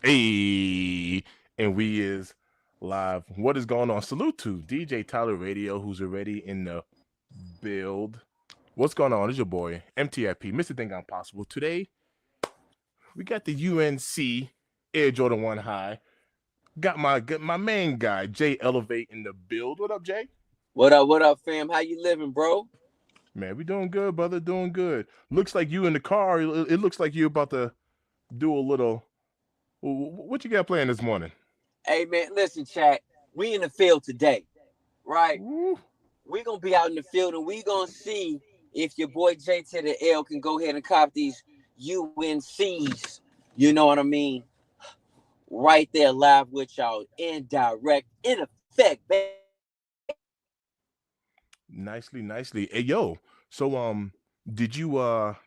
Hey, and we is live. What is going on? Salute to DJ Tyler Radio, who's already in the build. What's going on? It's your boy MTIP, Mr. Think I'm Possible. Today we got the UNC Air Jordan One High. Got my main guy Jay Elevate in the build. What up, Jay? What up, fam? How you living, bro? Man, we doing good, brother. Doing good. Looks like you in the car. It looks like you're about to do a little. What you got playing this morning? Hey, man, listen, chat. We in the field today, right? Woo. We gonna be out in the field and we gonna see if your boy J to the L can go ahead and cop these UNCs. You know what I mean? Right there, live with y'all, in direct, in effect, baby. Nicely. Hey yo, so did you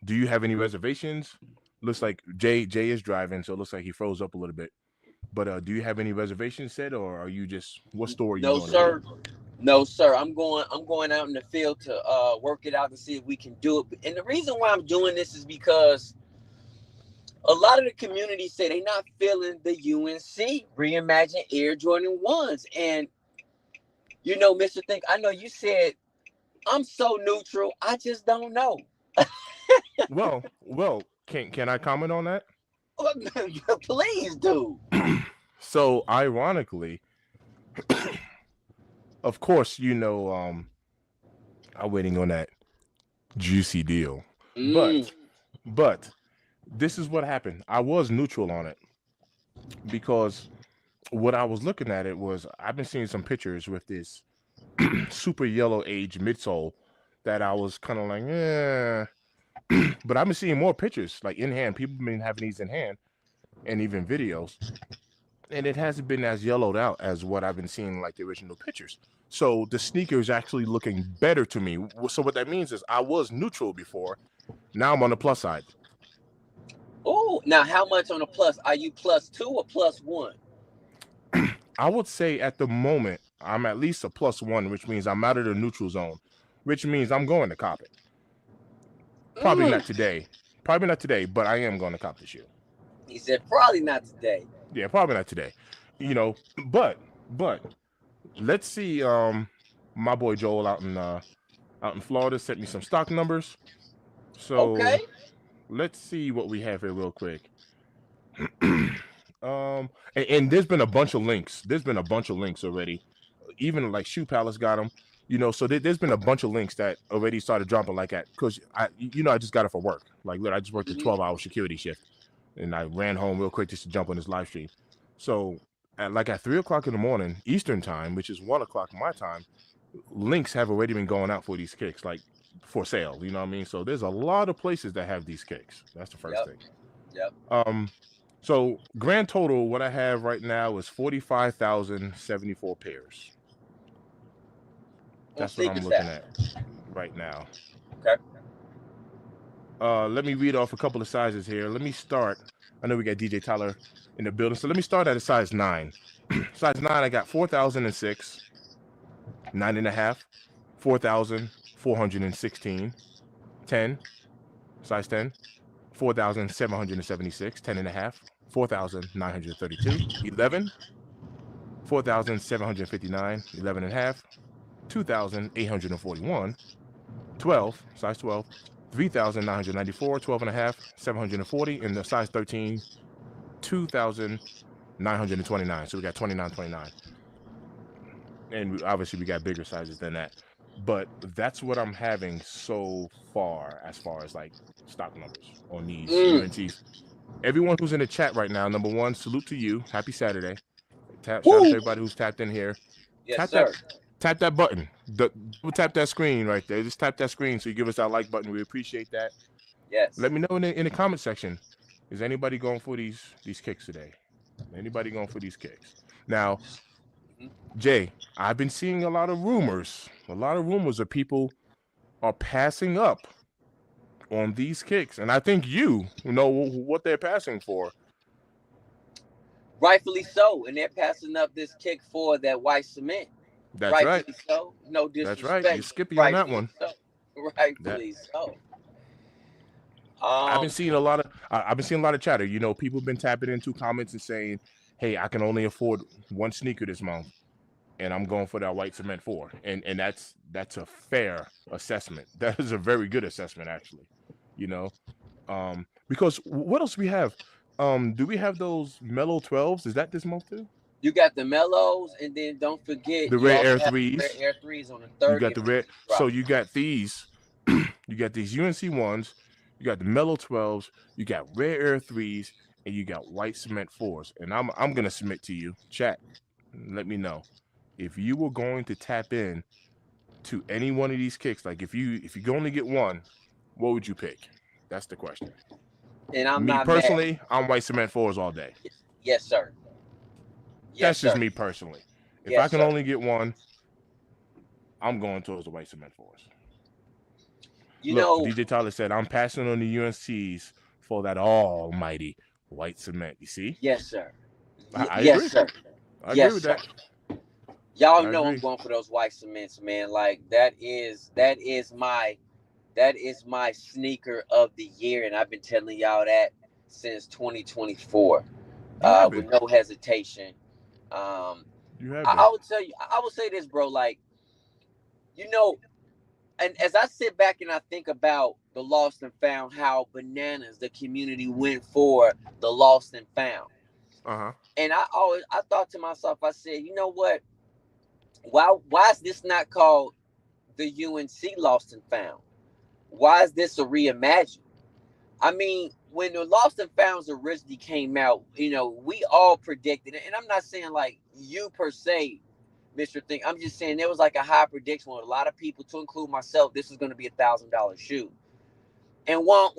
do you have any reservations? Looks like Jay is driving, so it looks like he froze up a little bit. But do you have any reservations set, or are you just what store are you No, going to? sir. No, sir. I'm going out in the field to work it out to see if we can do it. And the reason why I'm doing this is because a lot of the community say they're not feeling the UNC Reimagine Air Jordan 1s. And, you know, Mr. Think, I know you said, I'm so neutral. I just don't know. Well, can I comment on that? Please do. So ironically, of course, I'm waiting on that juicy deal. Mm. But this is what happened. I was neutral on it because what I was looking at it was I've been seeing some pictures with this super yellow age midsole that I was kind of like, but I've been seeing more pictures like in hand. People been having these in hand and even videos, and it hasn't been as yellowed out as what I've been seeing like the original pictures. So the sneaker is actually looking better to me. So what that means is I was neutral before. Now I'm on the plus side. Oh, now how much on a plus? Are you plus two or plus one? I would say at the moment I'm at least a plus one, which means I'm out of the neutral zone, which means I'm going to cop it. Probably Mm. not today. Probably not today, but I am going to cop this shoe. He said, probably not today. Yeah, probably not today. You know, but let's see. My boy Joel out in Florida sent me some stock numbers. So Okay. let's see what we have here real quick. And there's been a bunch of links. There's been a bunch of links already. Even like Shoe Palace got them. So there's been a bunch of links that already started dropping like at because I just got it for work. Like, look, I just worked a Mm-hmm. 12-hour security shift, and I ran home real quick just to jump on this live stream. So at 3 o'clock in the morning Eastern time, which is 1 o'clock my time, links have already been going out for these kicks, like for sale. You know what I mean? So there's a lot of places that have these kicks. That's the first Yep. thing. Yep. So grand total, what I have right now is 45,074 pairs. On That's what I'm sneakers looking that. at right now. Okay. Let me read off a couple of sizes here. Let me start. I know we got DJ Tyler in the building, so let me start at a size 9. Size 9, I got 4,006, 9.5, 4,416, 10, size 10, 4,776, 10.5, 4,932, 11, 4,759, 11.5, 2,841, 12, size 12, 3,994, 12.5, 740, and the size 13, 2,929. So we got 29.29. And obviously we got bigger sizes than that. But that's what I'm having so far as like stock numbers on these UNCs. Everyone who's in the chat right now, number one, salute to you. Happy Saturday. Shout out to everybody who's tapped in here. Yes, sir. Tap that button. Double tap that screen right there. Just tap that screen so you give us that like button. We appreciate that. Yes. Let me know in the comment section. Is anybody going for these kicks today? Anybody going for these kicks? Now, Jay, I've been seeing a lot of rumors. Of people are passing up on these kicks, and I think you know what they're passing for. Rightfully so. And they're passing up this kick for that white cement. That's right. Rightfully so. No That's disrespect. right. You're skippy on that one. So. Rightfully That so. I've been Um, seeing a lot of I've been seeing a lot of chatter. You know, people have been tapping into comments and saying, "Hey, I can only afford one sneaker this month, and I'm going for that white cement four." And that's a fair assessment. That is a very good assessment, actually. You know, because what else we have? Do we have those mellow 12s? Is that this month too? you got the mellows, and then don't forget The you rare also air have the rare threes. air threes on the You got 30th the that red. just So dropped. you got these. You got these UNC ones. You got the mellow 12s. You got rare air threes, and you got white cement fours. And I'm gonna submit to you, chat. Let me know if you were going to tap in to any one of these kicks. Like if you can only get one, what would you pick? That's the question. And I'm Me not mad. personally, I'm white cement fours all day. Yes, sir. Yes, That's just sir. me personally. If I Yes, can sir. only get one, I'm going towards the white cement fours. You Look, know, DJ Tyler said, I'm passing on the UNCs for that almighty white cement. You see? yes, sir. I Yes, agree. sir. I agree Yes, with sir. that. Y'all I know I'm agree. going for those white cements, man. Like that is my sneaker of the year, and I've been telling y'all that since 2024, You have with been. no hesitation. Um, You have I been. would tell you, I would say this, bro. Like, you know, and as I sit back and I think about the lost and found, how bananas the community went for the lost and found, Uh-huh. and I thought to myself, I said, you know what? Why is this not called the UNC lost and found? Why is this a reimagine? I mean, when the Lost and Founds originally came out, we all predicted it. And I'm not saying like you per se, Mr. Thing. I'm just saying there was like a high prediction with a lot of people, to include myself, this was going to be $1,000 shoe. And want.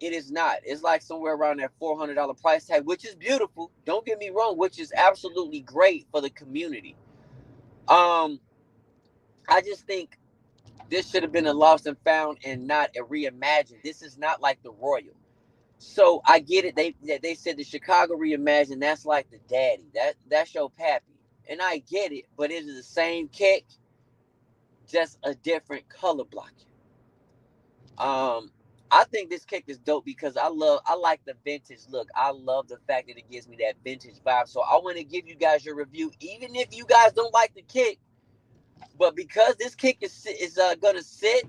It is not. It's like somewhere around that $400 price tag, which is beautiful. Don't get me wrong, which is absolutely great for the community. Um, I just think this should have been a lost and found and not a reimagined. This is not like the Royal. So I get it. They said the Chicago reimagined. That's like the daddy. That's your pappy, and I get it. But it is the same kick, just a different color blocking. Um, I think this kick is dope because I like the vintage look. I love the fact that it gives me that vintage vibe. So I want to give you guys your review, even if you guys don't like the kick. But because this kick is gonna sit,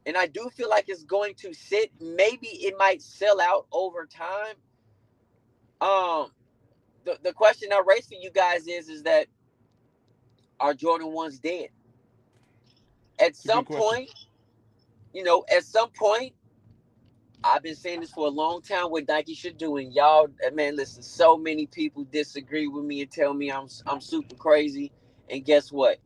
and I do feel like it's going to sit, maybe it might sell out over time. Um, the question I raise for you guys is that, are Jordan ones dead? At It's a good some question. point, at some point, I've been saying this for a long time, what Nike should do, and y'all, man, listen, so many people disagree with me and tell me I'm super crazy. And guess what?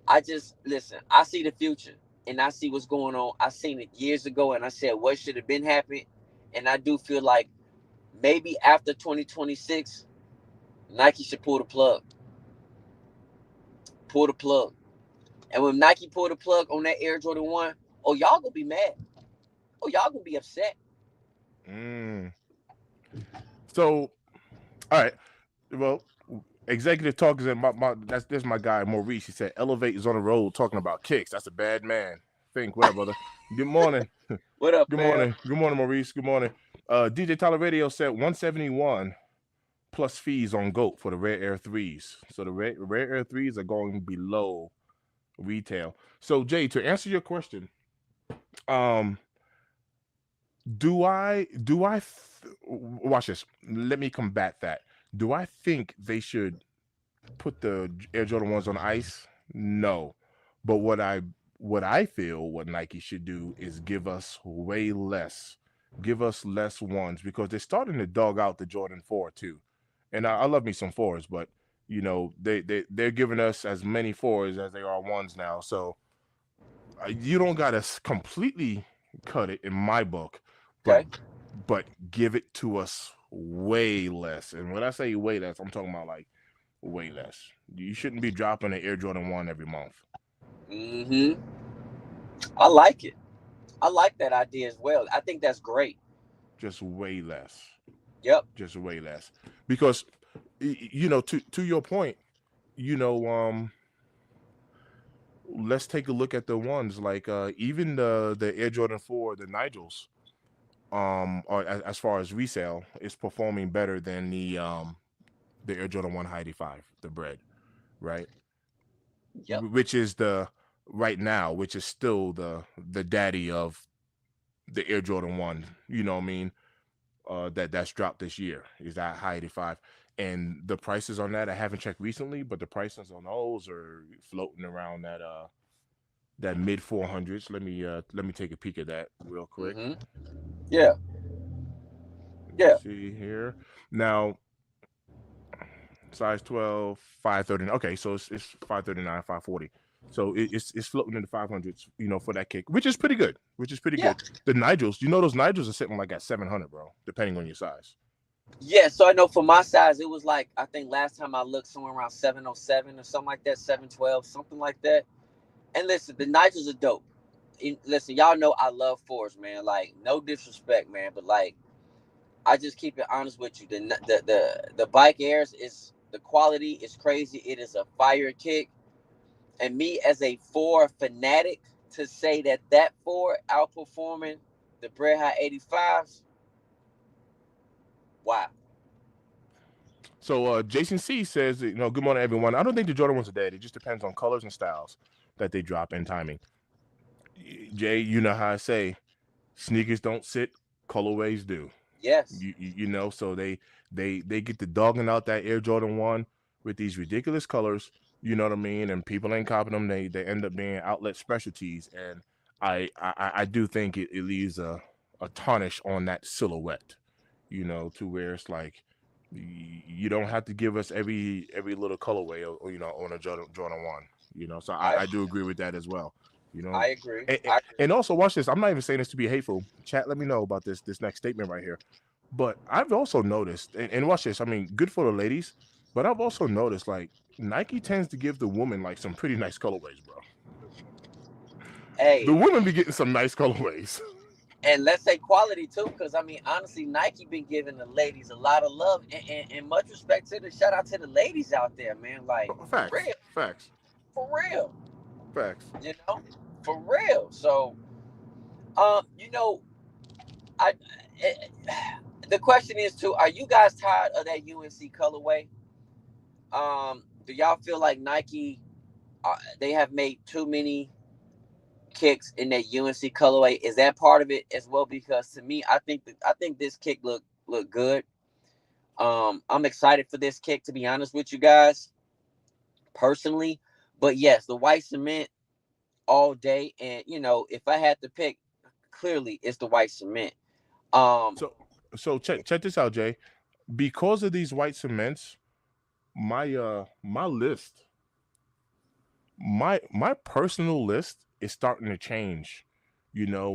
I just listen. I see the future, and I see what's going on. I seen it years ago, and I said what should have been happening. And I do feel like maybe after 2026, Nike should pull the plug. Pull the plug. And when Nike pull the plug on that Air Jordan 1, oh, y'all gonna be mad. Oh, y'all gonna be upset. Mm. So, all right. Well, executive talk is in that's my guy Maurice. He said Elevate is on the road talking about kicks. That's a bad man. Think what up, brother? Good morning. What up, Good fam? morning. Good morning, Maurice. Good morning. DJ Tyler Radio said 171 plus fees on GOAT for the rare air threes. So the rare air threes are going below retail. So Jay, to answer your question, um, watch this? Let me combat that. Do I think they should put the Air Jordan ones on ice? No, but what I feel what Nike should do is give us less ones because they're starting to dog out the Jordan 4 too. And I love me some fours, but they're giving us as many fours as they are ones now. So you don't gotta completely cut it in my book, but Okay. give it to us way less. And when I say way less, I'm talking about like way less. You shouldn't be dropping an Air Jordan 1 every month. Mm-hmm. I like it. I like that idea as well. I think that's great. Just way less. Yep. Just way less. Because to your point, you know, let's take a look at the ones like even the Air Jordan 4, the Nigels. or as far as resale, is performing better than the Air Jordan 1 High 85, the bread, right? Yep. Which is the right now, which is still the daddy of the Air Jordan 1, you know what I mean? That's dropped this year is that High 85. And the prices on that, I haven't checked recently, but the prices on those are floating around that mid 400s. Let me take a peek at that real quick. Mm-hmm. Yeah. Let me Yeah. see here. Now, size 12, 530. Okay, so it's 539, 540. So it's floating in the 500s, for that kick, which is pretty good. Which is pretty Yeah. good. The Nigels, those Nigels are sitting like at 700, bro, depending on your size. Yeah. So I know for my size, it was like, I think last time I looked, somewhere around 707 or something like that, 712, something like that. And listen, the Nigels are dope. Listen, y'all know I love fours, man. Like, no disrespect, man, but like, I just keep it honest with you. The bike airs is the quality is crazy. It is a fire kick, and me as a four fanatic to say that four outperforming the Bred High 85s. Wow. So Jason C says, good morning everyone. I don't think the Jordan ones are dead. It just depends on colors and styles that they drop and timing. Jay, you know how I say, sneakers don't sit, colorways do. Yes. So they get the dogging out that Air Jordan 1 with these ridiculous colors, you know what I mean, and people ain't copying them. They end up being outlet specialties, and I do think it leaves a tarnish on that silhouette, to where it's like you don't have to give us every little colorway, on a Jordan 1, so I I do agree with that as well, you know. I agree. and, I agree. and also watch this. I'm not even saying this to be hateful. Chat, let me know about this next statement right here. But I've also noticed, and watch this. I mean, good for the ladies, but I've also noticed like Nike tends to give the woman like some pretty nice colorways, bro. The Hey, women be getting some nice colorways. and let's say quality too, because I mean, honestly, Nike been giving the ladies a lot of love, and much respect to the shout out to the ladies out there, man. Like, for Facts, real, facts, for real, facts. you know, for real. So, you know, I it, the question is too: are you guys tired of that UNC colorway? Do y'all feel like Nike they have made too many kicks in that UNC colorway? Is that part of it as well? Because to me, I think this kick look good. I'm excited for this kick, to be honest with you guys, personally. But yes, the white cement all day, and if I had to pick, clearly it's the white cement. Um, So so check this out, Jay. Because of these white cements, my list, my personal list is starting to change. You know,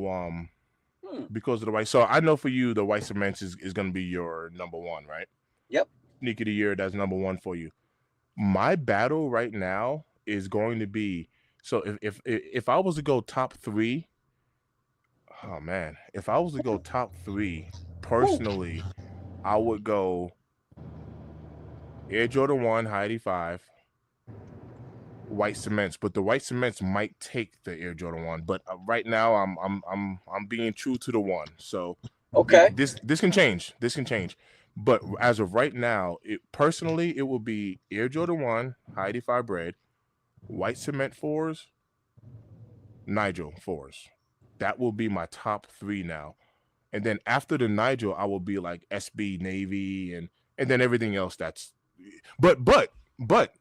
hmm, because of the white. So I know for you, the white cements is going to be your number one, right? yep. Sneak of the year, that's number one for you. My battle right now is going to be, so if I was to go top three, oh man, if I was to go top three Woo. personally, I would go Air Jordan 1 High 85, white cements, but the white cements might take the Air Jordan 1. But right now, I'm being true to the one. So Okay. this can change. This can change. But as of right now, personally, it will be Air Jordan 1 High 85 bread, white cement fours, Nigel fours. That will be my top three now. And then after the Nigel, I will be like SB Navy and then everything else. But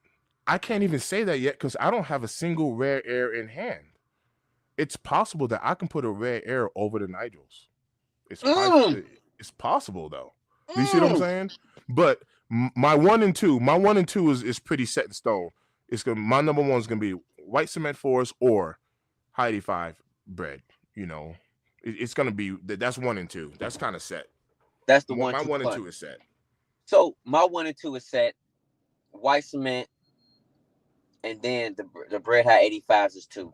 I can't even say that yet because I don't have a single rare air in hand. It's possible that I can put a rare air over the Nigels. It's Mm, it's possible though. Do you see what I'm mm. saying? But my 1 and 2 is pretty set in stone. My number one is gonna be white cement fours or Heidi five bread. You know, it's gonna be that's 1 and 2. That's kind of set. That's the one My two one and punch. two is set. So my 1 and 2 is set. White cement, and then the Bread High 85s is two.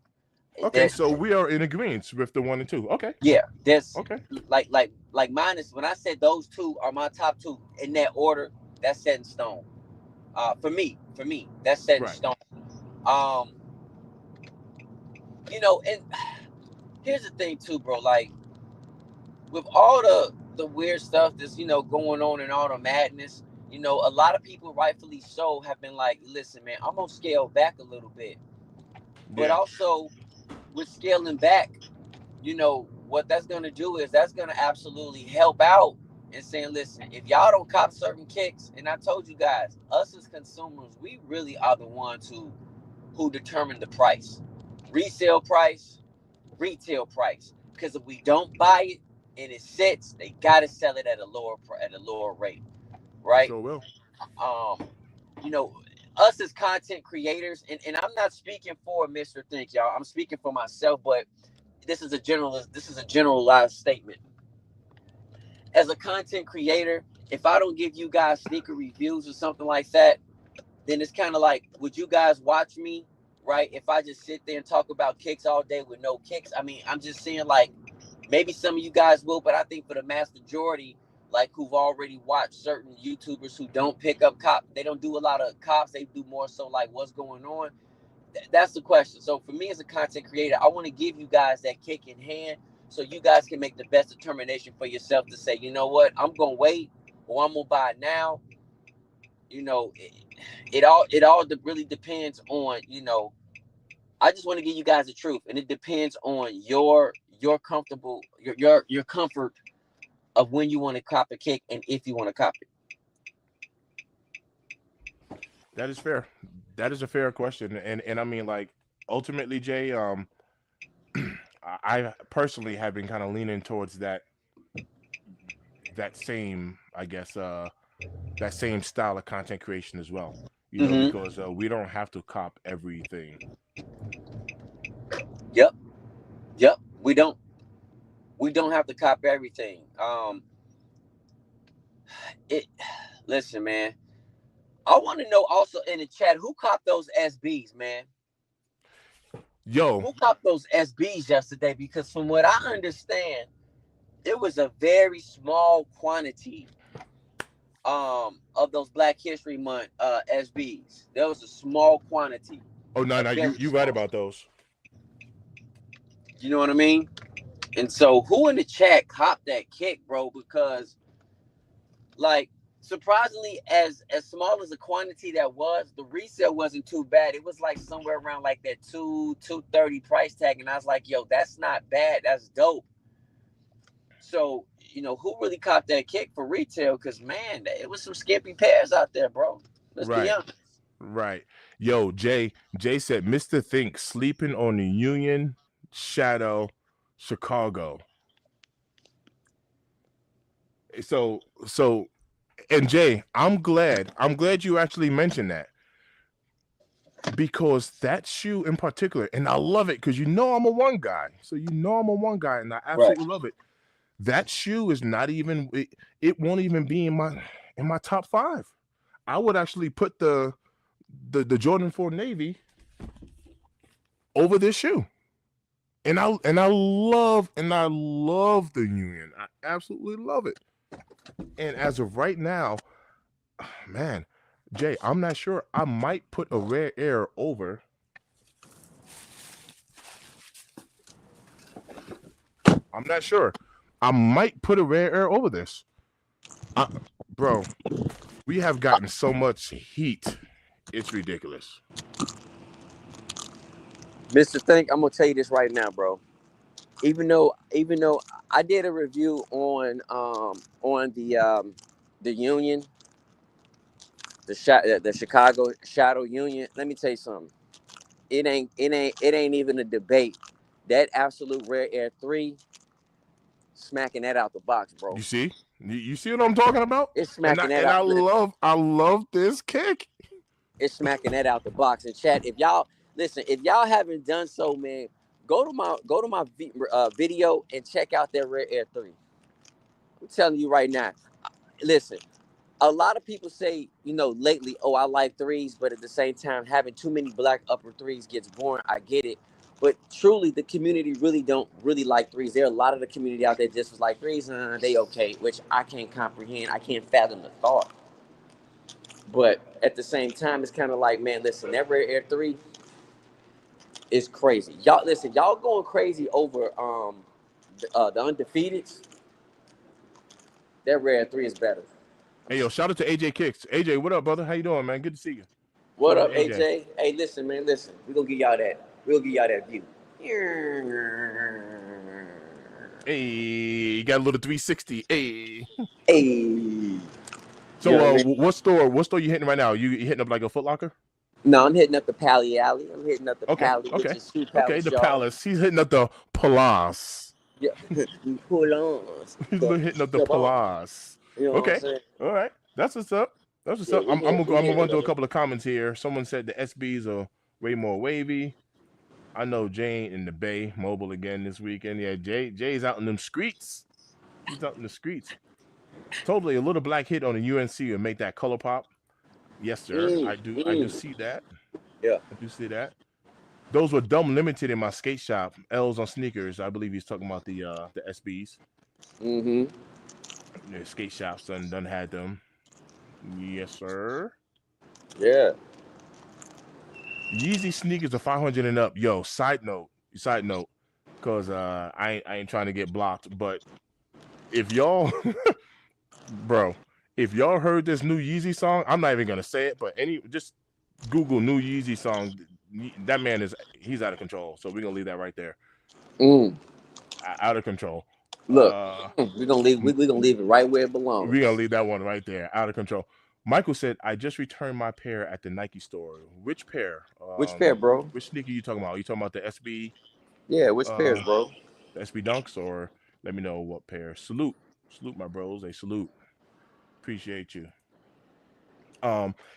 Okay, There, so we are in agreement with the 1 and 2. Okay, yeah, there's okay, like mine is when I said those two are my top two in that order. That's set in stone. For me, that's set in right. stone. Um, and here's the thing too, bro. Like, with all the weird stuff that's going on and all the madness, a lot of people, rightfully so, have been like, listen, man, I'm gonna scale back a little bit. But Yeah, also with scaling back, what that's gonna do is that's gonna absolutely help out and saying, listen, if y'all don't cop certain kicks, and I told you guys, us as consumers, we really are the ones who determine the price, resale price, retail price. Because if we don't buy it and it sits, they gotta sell it at a lower rate, right? sure will. Um, you know, us as content creators, and I'm not speaking for Mr. Think, y'all. I'm speaking for myself, but this is a generalized statement. As a content creator, if I don't give you guys sneaker reviews or something like that, then it's kind of like, would you guys watch me, right? If I just sit there and talk about kicks all day with no kicks, I mean, I'm just saying, like, maybe some of you guys will, but I think for the mass majority, like, who've already watched certain YouTubers who don't pick up cop, they don't do a lot of cops, they do more so like what's going on. That's the question. So for me as a content creator, I want to give you guys that kick in hand so you guys can make the best determination for yourself to say, you know what, I'm gonna wait or I'm gonna buy it now. You know, it all really depends on, I just want to give you guys the truth, and it depends on your comfortable your comfort of when you want to cop a kick and if you want to cop it. That is fair. That is a fair question, and I mean, like, ultimately, Jay, I personally have been kind of leaning towards that same, I guess, that same style of content creation as well. Mm-hmm. Because we don't have to cop everything. Yep. Yep. We don't have to cop everything. It. Listen, man. I want to know also in the chat who copped those SBs, man. Yo, Who copped those SBs yesterday? Because from what I understand, it was a very small quantity of those Black History Month SBs. There was a small quantity, oh no, a no, you very you right small. about those. You know what I mean? And so, who in the chat copped that kick, bro? Because, like, surprisingly, as small as the quantity that was, the resale wasn't too bad. It was like somewhere around like that 230 price tag, and I was like, yo, that's not bad. That's dope. So, who really copped that kick for retail? Because, man, it was some skimpy pairs out there, bro. Let's be Right, honest. right. Yo, Jay said Mr. Think sleeping on the Union Shadow Chicago. So and Jay, I'm glad you actually mentioned that, because that shoe in particular, and I love it because I'm a one guy. So I'm a one guy, and I Right. absolutely love it. That shoe is not even it won't even be in my top five. I would actually put the Jordan 4 Navy over this shoe. And I love the Union. I absolutely love it. And as of right now, man, Jay, I'm not sure. I might put a rare air over. I'm not sure. I might put a rare air over this. I, bro, we have gotten so much heat. It's ridiculous. Mr. Think, I'm gonna tell you this right now, bro. Even though I did a review on the Union, the Chicago Shadow Union. Let me tell you something. It ain't even a debate. That absolute rare air 3, smacking that out the box, bro. You see? You see what I'm talking about? It's And I smacking that and out. I Listen, love I love this kick. it's smacking that out the box. And chat, if y'all listen, if y'all haven't done so, man, go to my video and check out that rare air 3. I'm telling you right now. Listen, a lot of people say, lately, oh, I like threes, but at the same time, having too many black upper threes gets boring. I get it. But truly, the community really don't really like threes. There are a lot of the community out there just was like threes, they okay, which I can't comprehend. I can't fathom the thought. But at the same time, it's kind of like, man, listen, that rare air 3 is crazy. Y'all listen, y'all going crazy over the undefeateds. That Rare 3 is better. Hey, yo, shout out to AJ Kicks. AJ, what up, brother? How you doing, man? Good to see you. What Shout out to up, AJ. AJ? Hey, listen, man, listen. We're gonna give y'all that. We'll give y'all that view. Hey, you got a little 360. Hey. Hey. You know So, what I mean? what store you hitting right now? You hitting up like a Foot Locker? No, I'm hitting up the Pally Alley. I'm hitting up the Okay, Pally, which okay, is Shoe okay. Palace, The y'all. Palace. He's hitting up the Palace. Yeah, we pull on He's the hitting up the Shabon. Palace. You know what I'm Okay, saying? all right. That's what's up. That's what's Yeah, up. I'm we gonna run hitting through a them. couple of comments here. Someone said the SBs are way more wavy. I know Jane in the Bay mobile again this weekend. Yeah, Jay's out in them streets. He's out in the streets. Totally a little black hit on the UNC and make that color pop. Yes, sir. Mm, I do mm. see that. Yeah. I do see that. Those were dumb limited in my skate shop. L's on sneakers. I believe he's talking about the SBs. Mm-hmm. The skate shops done had them. Yes, sir. Yeah. Yeezy sneakers are 500 and up. Yo, side note, cause I ain't trying to get blocked, but if y'all, bro, if y'all heard this new Yeezy song, I'm not even gonna say it, but just Google new Yeezy song. That man he's out of control. So we're gonna leave that right there. Mm. Out of control. Look, Uh, we're gonna leave. We're gonna leave it right where it we're gonna belongs. leave that one right there. Out of control. Michael said, "I just returned my pair at the Nike store. Which pair? Which pair, bro? Which sneaker you talking about? Are you talking about the SB, Yeah, which pairs, uh, bro? the SB Dunks, or let me know what pair? Salute, my bros. They salute. Appreciate you.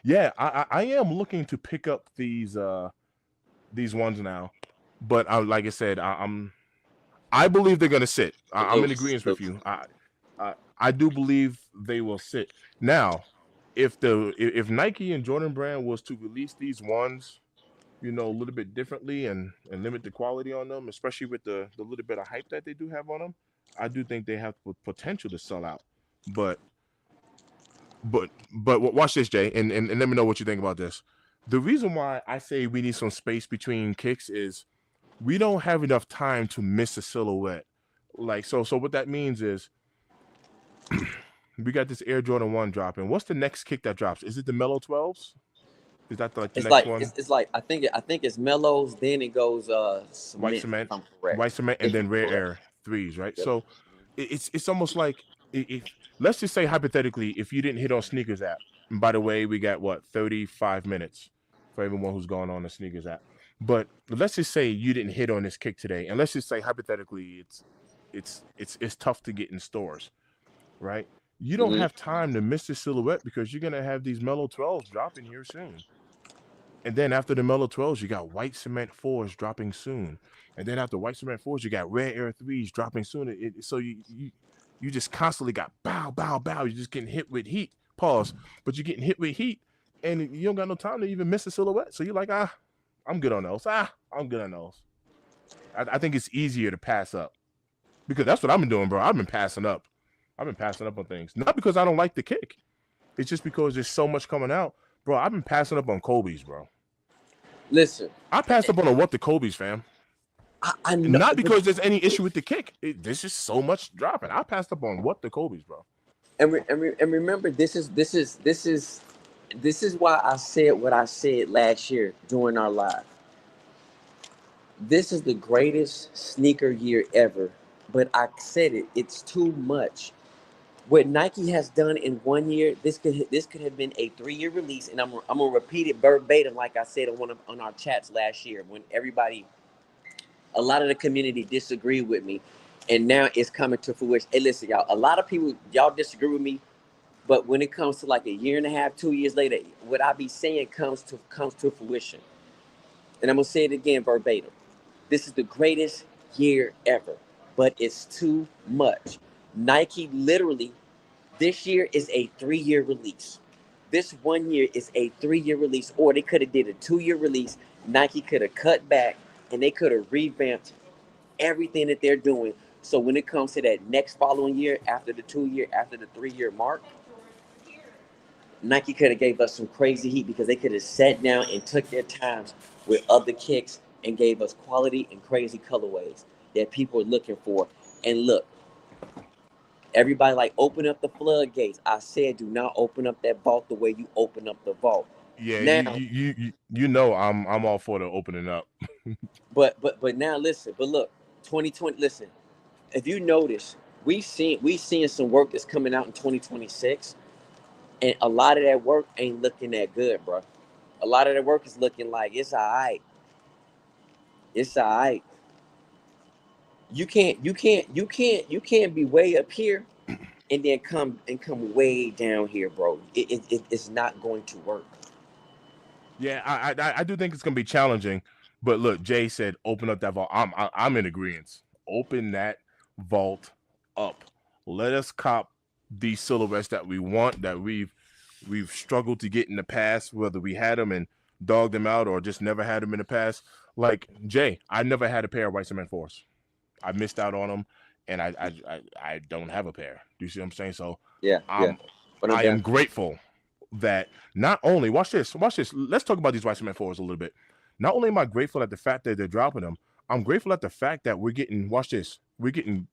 Yeah, I am looking to pick up these ones now, but like I said, I believe they're gonna sit. I'm in Salute, agreement with salute. you. I do believe they will sit. Now, if Nike and Jordan Brand was to release these ones, a little bit differently and limit the quality on them, especially with the little bit of hype that they do have on them, I do think they have potential to sell out. But watch this, Jay, and let me know what you think about this. The reason why I say we need some space between kicks is we don't have enough time to miss a silhouette. Like so what that means is we got this Air Jordan 1 dropping. What's the next kick that drops? Is it the Mellow 12s? Is that like the It's next like one? it's like I think it's mellows. Then it goes White cement. If cement, I'm correct. white cement, and If then I'm rare correct. air threes, right? Yep. So it's almost like if let's just say hypothetically, if you didn't hit on sneakers app, and by the way, we got what 35 minutes for everyone who's going on the sneakers app. But let's just say you didn't hit on this kick today, and let's just say hypothetically, it's tough to get in stores, right? You don't Mm-hmm. have time to miss the silhouette because you're gonna have these mellow 12s dropping here soon. And then after the Mellow 12s, you got White Cement 4s dropping soon. And then after White Cement 4s, you got Rare Air 3s dropping soon. So you just constantly got bow, bow, bow. You're just getting hit with heat. Pause. But you're getting hit with heat and you don't got no time to even miss a silhouette. So you're like, I'm good on those. I'm good on those. I think it's easier to pass up because that's what I've been doing, bro. I've been passing up. I've been passing up on things. Not because I don't like the kick. It's just because there's so much coming out. Bro, I've been passing up on Kobe's, bro. Listen, I passed up on a what the Kobe's, fam. I know. Not because there's any issue with the kick. There's just so much dropping. I passed up on what the Kobe's, bro. And remember, this is why I said what I said last year during our live. This is the greatest sneaker year ever, but I said it. It's too much. What Nike has done in 1 year, this could have been a 3 year release, and I'm gonna repeat it verbatim, like I said on our chats last year when a lot of the community disagreed with me, and now it's coming to fruition. Hey, listen, y'all. A lot of people y'all disagree with me, but when it comes to like a year and a half, 2 years later, what I be saying comes to fruition, and I'm gonna say it again verbatim. This is the greatest year ever, but it's too much. Nike literally this year is a 3 year release. This 1 year is a 3 year release, or they could have did a 2 year release. Nike could have cut back and they could have revamped everything that they're doing. So when it comes to that next following year, after the 2 year, after the 3 year mark, Nike could have gave us some crazy heat because they could have sat down and took their times with other kicks and gave us quality and crazy colorways that people are looking for. And look, Everybody like open up the floodgates. I said, do not open up that vault the way you open up the vault. Yeah, Now, you know I'm all for the opening up. but now listen. But look, 2020. Listen, if you notice, we seeing some work that's coming out in 2026, and a lot of that work ain't looking that good, bro. A lot of that work is looking like it's all right. It's all right. You can't be way up here and then come way down here, bro. It's not going to work. Yeah, I do think it's gonna be challenging, but look, Jay said open up that vault. I'm in agreement. Open that vault up. Let us cop these silhouettes that we want, that we've struggled to get in the past, whether we had them and dogged them out or just never had them in the past. Like Jay, I never had a pair of white cement fours. I missed out on them, and I don't have a pair. Do you see what I'm saying? So Yeah, yeah. I'm But I'm I am down. grateful that not only watch this. Let's talk about these white cement fours a little bit. Not only am I grateful at the fact that they're dropping them, I'm grateful at the fact that we're getting watch this. We're getting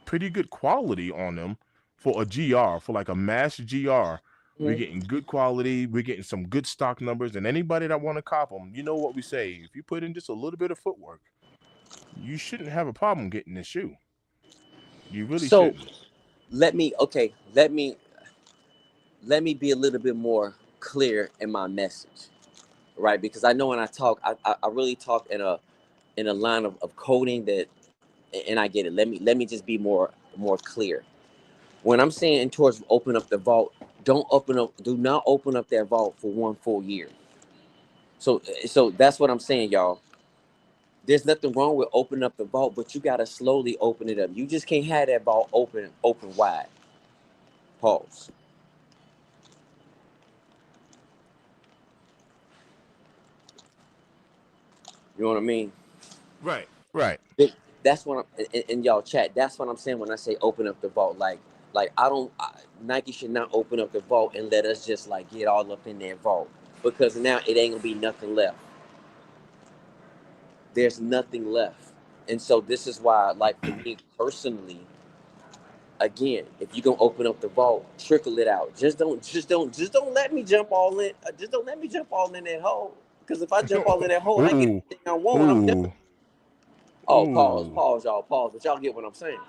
pretty good quality on them for a GR, for like a mass GR. We're Mhm. getting good quality. We're getting some good stock numbers, and anybody that want to cop them, you know what we say. If you put in just a little bit of footwork, you shouldn't have a problem getting this shoe. You really So shouldn't. let me okay. Let me be a little bit more clear in my message, right? Because I know when I talk, I really talk in a line of coding that, and I get it. Let me just be more clear. When I'm saying towards open up the vault, don't open up. Do not open up that vault for one full year. So that's what I'm saying, y'all. There's nothing wrong with opening up the vault, but you gotta slowly open it up. You just can't have that vault open wide. Pause. You know what I mean? Right. Right. That's what I'm in y'all chat. That's what I'm saying when I say open up the vault. Like I don't. Nike should not open up the vault and let us just like get all up in that vault, because now it ain't gonna be nothing left. There's nothing left, and so this is why, like for me personally, again, if you're gonna open up the vault, trickle it out. Just don't let me jump all in. Just don't let me jump all in that hole. Because if I jump all in that hole and I get Ooh. everything I want, I'm done. Ooh. Oh, pause, Ooh. pause, y'all, pause. But y'all get what I'm saying.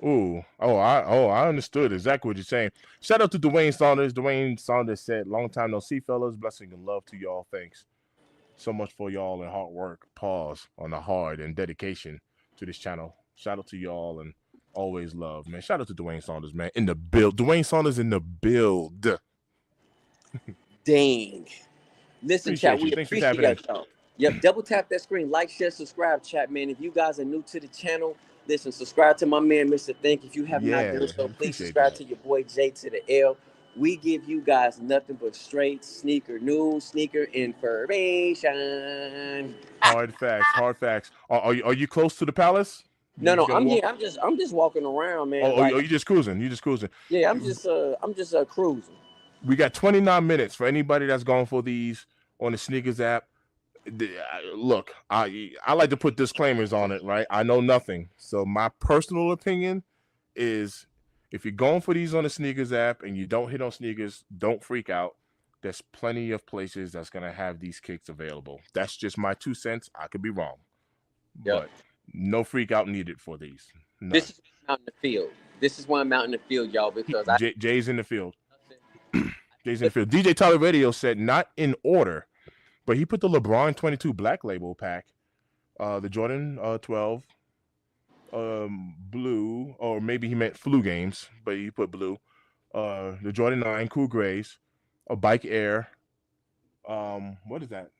Ooh, I understood exactly what you're saying. Shout out to Dwayne Saunders. Dwayne Saunders said, "Long time no see, fellas. Blessing and love to y'all. Thanks so much for y'all and hard work. Pause on the hard and dedication to this channel. Shout out to y'all and always love, man. Shout out to Dwayne Saunders, man. In the build, Dwayne Saunders in the build. Dang. Listen, chat, Appreciate you. we Thanks for tapping in. appreciate y'all. Yep, double tap that screen, like, share, subscribe, chat, man. If you guys are new to the channel, listen, subscribe to my man, Mr. Think. If you have not Yeah, done so, please appreciate subscribe that. to your boy J to the L. We give you guys nothing but straight sneaker news, sneaker information. Hard facts. Hard facts. Are you close to the palace? You No, just no, gonna I'm here. walk? I'm just walking around, Oh, man. Like, are you just cruising? You just cruising? yeah, I'm just cruising. We got 29 minutes for anybody that's going for these on the sneakers app. Look, I like to put disclaimers on it, right? I know nothing, so my personal opinion is if you're going for these on the sneakers app and you don't hit on sneakers, don't freak out. There's plenty of places that's gonna have these kicks available. That's just my 2 cents. I could be wrong, Yep. but no freak out needed for these. This None. is why I'm out in the field. This is why I'm out in the field, y'all, because I Jay's in the field. nothing. Jay's in the field. DJ Tyler Radio said not in order, but he put the LeBron 22 Black Label pack, the Jordan 12 blue, or maybe he meant flu games, but he put blue. The Jordan 9 Cool Grays, a Bike Air. What is that?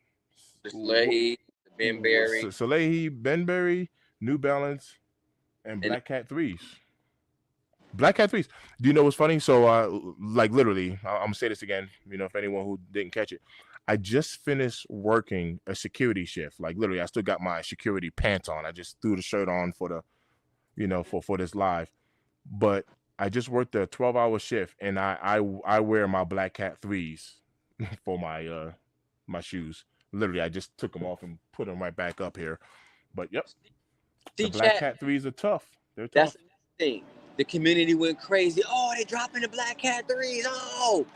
The Slade, the Benberry, Salehi, Benberry, New Balance, and and Black Cat threes. Black Cat threes. Do you know what's funny? So, like literally, I'm gonna say this again. You know, if anyone who didn't catch it, I just finished working a security shift. Like literally, I still got my security pants on. I just threw the shirt on for the, for this live. But I just worked a 12-hour shift, and I wear my Black Cat threes for my shoes. Literally, I just took them off and put them right back up here. But yep, the see, Black chat. Cat threes are tough. They're That's tough. another thing. The community went crazy. Oh, they dropping the Black Cat threes. Oh,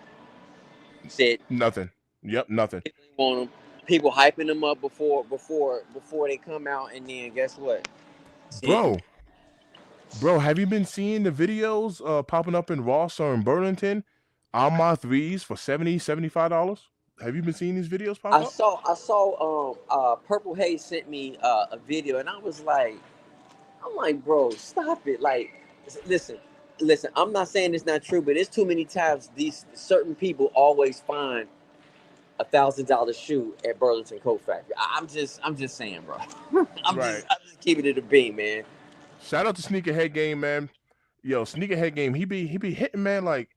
he said Nothing. Yep, nothing. people want them. People hyping them up before they come out, and then guess what? See, Bro, bro, have you been seeing the videos popping up in Ross or in Burlington on my threes for $70, $75? Have you been seeing these videos pop up? I saw Purple Haze sent me a video, and I'm like, bro, stop it. Like, listen, listen. I'm not saying it's not true, but it's too many times these certain people always find $1,000 shoe at Burlington Coat Factory. I'm just saying, bro. Right. I'm just keeping it a beam, man. Shout out to Sneakerhead Game, man. Yo, Sneakerhead Game, he be hitting, man, like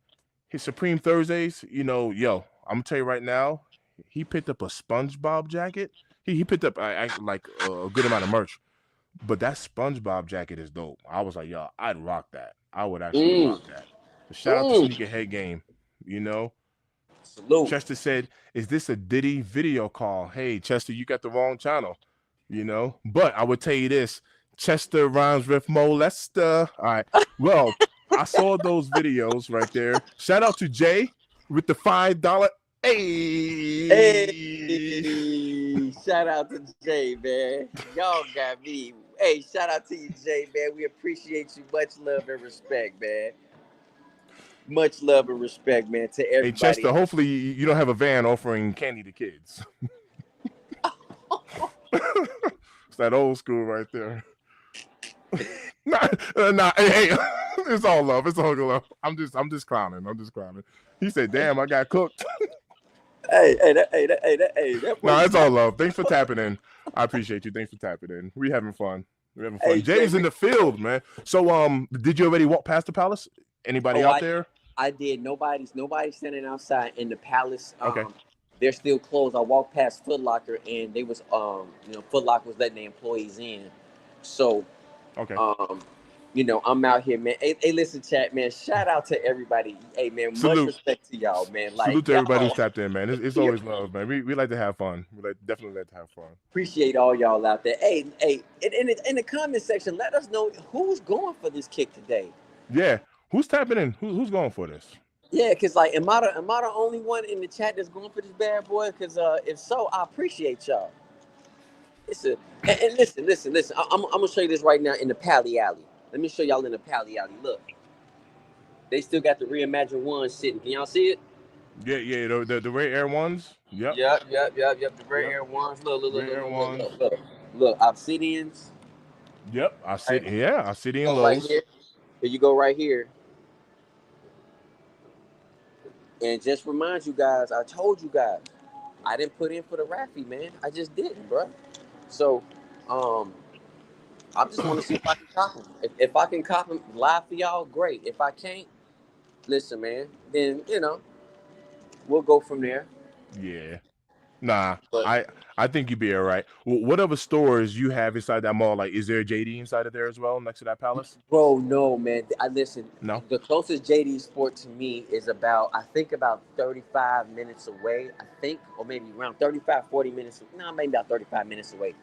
his Supreme Thursdays. Yo, I'm gonna tell you right now, he picked up a SpongeBob jacket. He picked up like a good amount of merch, but that SpongeBob jacket is dope. I was like, yo, I'd rock that. I would actually Mm, rock that. So shout out to mm. Sneakerhead Game. You know, Salute. Chester said, "Is this a Diddy video call?" Hey, Chester, you got the wrong channel. But I would tell you this: Chester rhymes with molester. All right. Well, I saw those videos right there. Shout out to Jay with the $5. Hey, Hey. shout out to Jay, man. Y'all got me. Hey, shout out to you, Jay, man. We appreciate you. Much love and respect, man. Much love and respect, man, to Hey, Chester. everybody. Hopefully, you don't have a van offering candy to kids. It's that old school right there. Nah, hey, it's all love. It's all love. I'm just clowning. I'm just clowning. He said, "Damn, I got cooked." That No, boy. it's all love. Thanks for tapping in. I appreciate you. Thanks for tapping in. We having fun. We're having fun. Hey, Jay, Jay's in the field, man. So, did you already walk past the palace? Anybody oh, out there? I did. Nobody's standing outside in the palace. Okay. They're still closed. I walked past Foot Locker, and they was Foot Locker was letting the employees in. So Okay. um, I'm out here, man. Hey, listen, chat, man. Shout out to everybody. Hey, man. Much Salute. respect to y'all, man. Like Salute to everybody who's y'all, tapped in, man. It's we always love, man. We like to have fun. Definitely like to have fun. appreciate all y'all out there. Hey, in the comment section, let us know who's going for this kick today. Yeah. Who's tapping in? Who's going for this? Yeah, cause like, am I the only one in the chat that's going for this bad boy? Cause if so, I appreciate y'all. It's a and listen. I'm gonna show you this right now in the Pally Alley. Let me show y'all in the Pally Alley. Look, they still got the Reimagine One sitting. Can y'all see it? Yeah. The Ray Air ones. Yep. Yep. The Ray Yep. Air Ones. Look. Ray Air ones. Look, Obsidians. Yep. Right. I sit in Go right Lowe's. here. Here you go right here. And just remind you guys, I told you guys, I didn't put in for the Raffy, man. I just didn't, bro. So, um, I just want to see if I can cop them. If I can cop them live for y'all, great. If I can't, listen, man, then we'll go from there. Yeah. Nah, But I think you'd be all right. What other stores you have inside that mall? Like, is there a JD inside of there as well, next to that palace? bro, no, man. I listen. No. The closest JD Sport to me is about 35 minutes away. I think, or maybe around 35, 40 minutes. No, maybe about 35 minutes away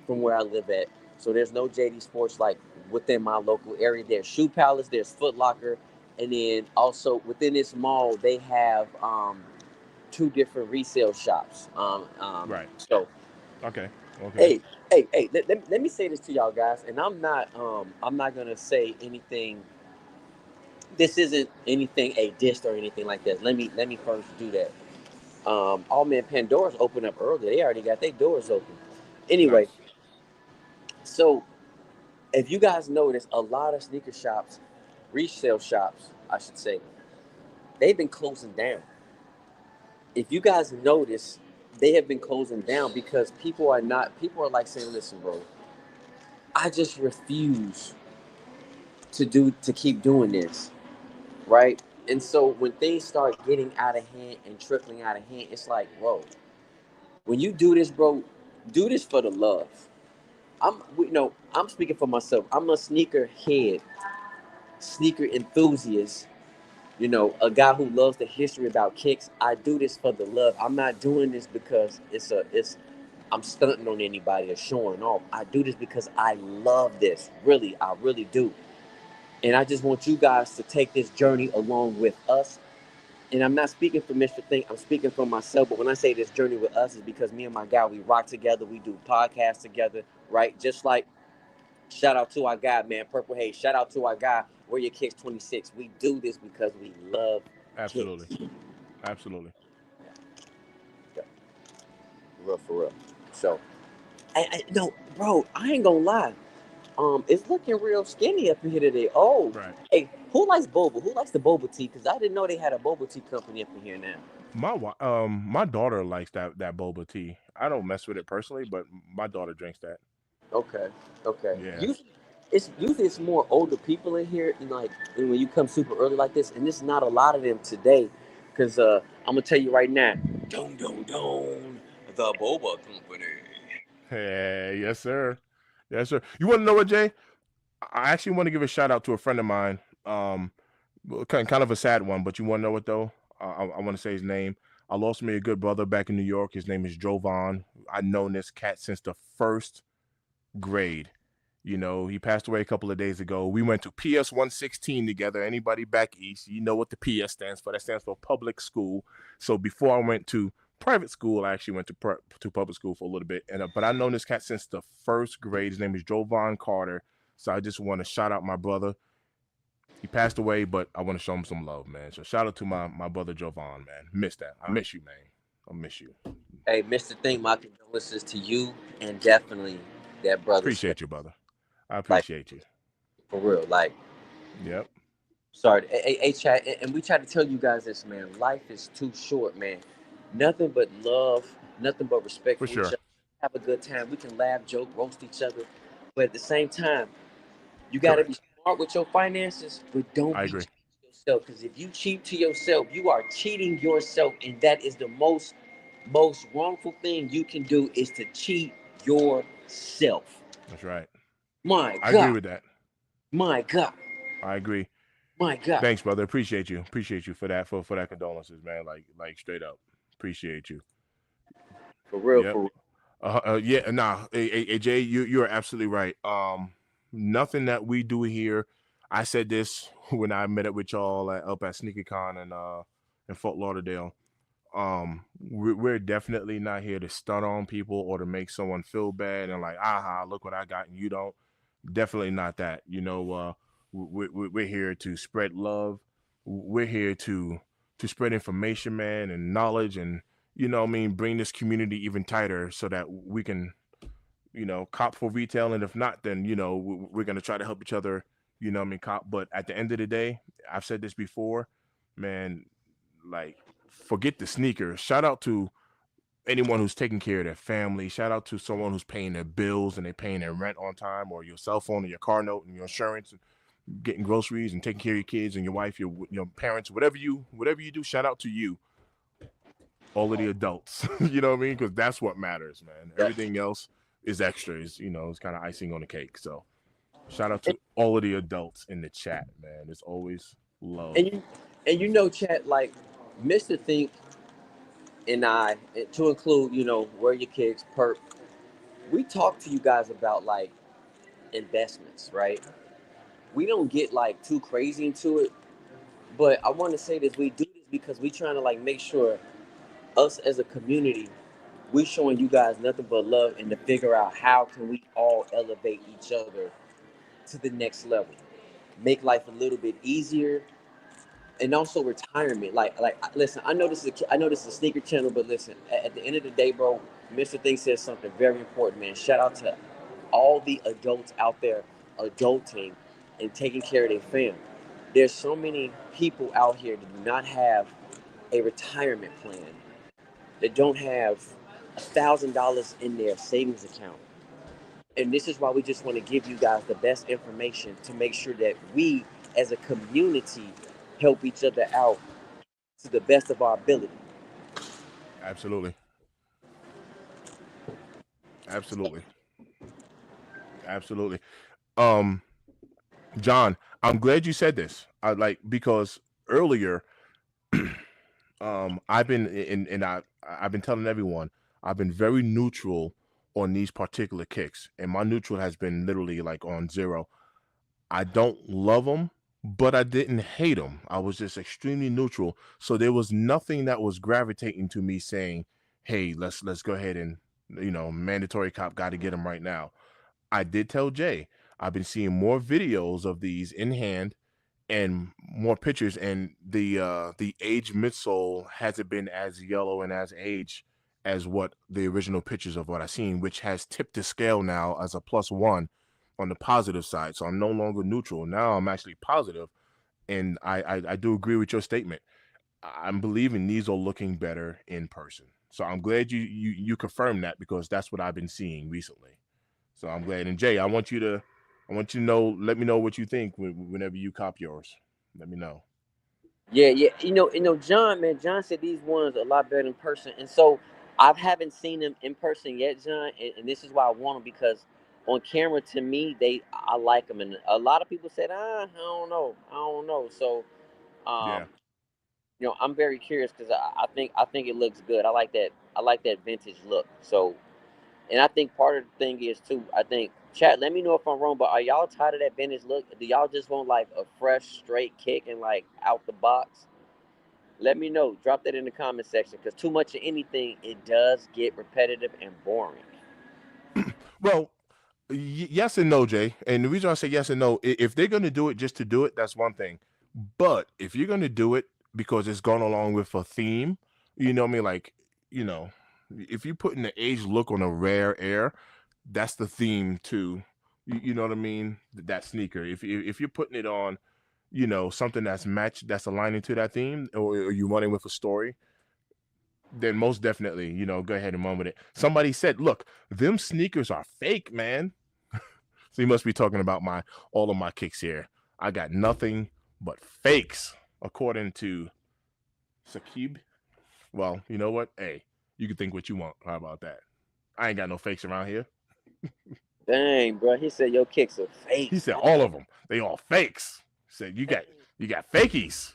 from where I live at. So there's no JD Sports like within my local area. There's Shoe Palace, there's Foot Locker, and then also within this mall they have two different resale shops. Right. So Okay. Okay. hey, let me say this to y'all guys, and I'm not gonna say anything. This isn't anything a diss or anything like that. Let me first do that. Oh man, Pandora's opened up early. They already got their doors open. Anyway, Nice. so if you guys notice, a lot of sneaker shops, resale shops, I should say, they've been closing down. If you guys notice, they have been closing down because people are like saying, listen, bro, I just refuse to keep doing this, right? And so when things start getting out of hand and trickling out of hand, it's like, whoa, when you do this, bro, do this for the love. I'm speaking for myself. I'm a sneaker head, sneaker enthusiast, a guy who loves the history about kicks. I do this for the love. I'm not doing this because I'm stunting on anybody or showing off. I do this because I love this. Really, I really do. And I just want you guys to take this journey along with us. And I'm not speaking for Mr. Think, I'm speaking for myself. But when I say this journey with us, is because me and my guy, we rock together, we do podcasts together, right? Just like shout out to our guy, man, Purple Haze. Shout out to our guy, Where Your Kicks 26. We do this because we love Absolutely. kicks. Absolutely. Yeah, real for real. So, no, bro, I ain't gonna lie. It's looking real skinny up in here today. Oh, Right. hey, who likes boba? Who likes the boba tea? Because I didn't know they had a boba tea company up in here now. My daughter likes that boba tea. I don't mess with it personally, but my daughter drinks that. Okay, okay. Yeah. Usually it's more older people in here, and like and when you come super early like this, and there's not a lot of them today. Cause I'm gonna tell you right now, don't the boba company. Hey, yes, sir. Yes, sir. You want to know what, Jay? I actually want to give a shout out to a friend of mine. Well, kind of a sad one, but you want to know what though? I want to say his name. I lost me a good brother back in New York. His name is Jovan. I've known this cat since the first grade. You know, he passed away a couple of days ago. We went to PS 116 together. Anybody back east, you know what the PS stands for. That stands for public school. So before I went to private school, I actually went to public school for a little bit. And but I've known this cat since the first grade. His name is Jovan Carter. So I just want to shout out my brother. He passed away, but I want to show him some love, man. So shout out to my brother Jovan, man. Miss that. I miss you, man. I miss you. Hey, Mr. Thing, my condolences to you and definitely that brother's family. Appreciate you, brother. I Like appreciate you. for real. Like Yep, sorry, hey, chat, and we try to tell you guys this, man. Life is too short, man. Nothing but love, nothing but respect for for each sure. other. Have a good time. We can laugh, joke, roast each other, but at the same time, you got to be Correct. smart with your finances, but don't I be agree. cheap to yourself. Because if you cheat to yourself, you are cheating yourself, and that is the most wrongful thing you can do is to cheat yourself. That's right. My I agree God, with that. my God, I agree. my God. Thanks, brother. Appreciate you. Appreciate you for that for that condolences, man. Like straight up. Appreciate you. For real, Yep. for real. Yeah. Nah. Jay, you are absolutely right. Nothing that we do here. I said this when I met up with y'all up at SneakerCon in Fort Lauderdale. We're definitely not here to stun on people or to make someone feel bad and like, aha, look what I got and you don't. Definitely not that. You know, we're here to spread love. We're here to spread information, man, and knowledge, and I mean, bring this community even tighter so that we can, cop for retail, and if not, then we're gonna try to help each other. I mean, cop. But at the end of the day, I've said this before, man. Like, forget the sneakers. Shout out to anyone who's taking care of their family. Shout out to someone who's paying their bills and they're paying their rent on time, or your cell phone, or your car note, and your insurance, and getting groceries and taking care of your kids and your wife, your parents, whatever you do. Shout out to you, all of the adults. You know what I mean? Because that's what matters, man. Yeah. Everything else is extra. It's kind of icing on the cake. So shout out to all of the adults in the chat, man. It's always love. And you know, chat, like Mr. Think and I, to include, Where Your Kicks, Perp, we talk to you guys about like investments, right? We don't get like too crazy into it, but I want to say this: we do this because we trying to like make sure us as a community, we showing you guys nothing but love and to figure out how can we all elevate each other to the next level, make life a little bit easier, and also retirement. Listen, I know this is a sneaker channel, but listen, at the end of the day, bro, Mr. Thing says something very important, man. Shout out to all the adults out there adulting and taking care of their family. There's so many people out here that do not have a retirement plan, that don't have $1,000 in their savings account. And this is why we just want to give you guys the best information to make sure that we as a community help each other out to the best of our ability. Absolutely, absolutely, absolutely. Um, John, I'm glad you said this. I like because earlier, I've been I've been telling everyone I've been very neutral on these particular kicks, and my neutral has been literally like on zero. I don't love them, but I didn't hate them. I was just extremely neutral. So there was nothing that was gravitating to me saying, "Hey, let's go ahead and mandatory cop, got to get him right now." I did tell Jay I've been seeing more videos of these in hand and more pictures, and the age midsole hasn't been as yellow and as aged as what the original pictures of what I seen, which has tipped the scale now as a +1 on the positive side. So I'm no longer neutral. Now I'm actually positive, and I do agree with your statement. I'm believing these are looking better in person. So I'm glad you confirmed that, because that's what I've been seeing recently. So I'm glad. And Jay, I want you to know. Let me know what you think whenever you cop yours. Let me know. Yeah, yeah. John, man, John said these ones are a lot better in person, and so I haven't seen them in person yet, John. And this is why I want them because on camera, to me, I like them, and a lot of people said, I don't know. So, Yeah. um, I'm very curious because I think it looks good. I like that vintage look. So, and I think part of the thing is too. I think chat. Let me know if I'm wrong, but are y'all tired of that vintage look? Do y'all just want like a fresh, straight kick and like out the box? Let me know. Drop that in the comment section because too much of anything, it does get repetitive and boring. Well, yes and no, Jay. And the reason I say yes and no, if they're going to do it just to do it, that's one thing. But if you're going to do it because it's gone along with a theme, you know what I mean? Like, you know, if you put in the age look on a rare air, that's the theme too. You know what I mean? That sneaker. If you're putting it on, something that's matched, that's aligning to that theme, or you running with a story, then most definitely, go ahead and run with it. Somebody said, "Look, them sneakers are fake, man." So you must be talking about my all of my kicks here. I got nothing but fakes, according to Sakib. Well, you know what? Hey, you can think what you want. How about that? I ain't got no fakes around here. Dang, bro. He said your kicks are He fakes. said all of them. They all fakes. He said you got fakies.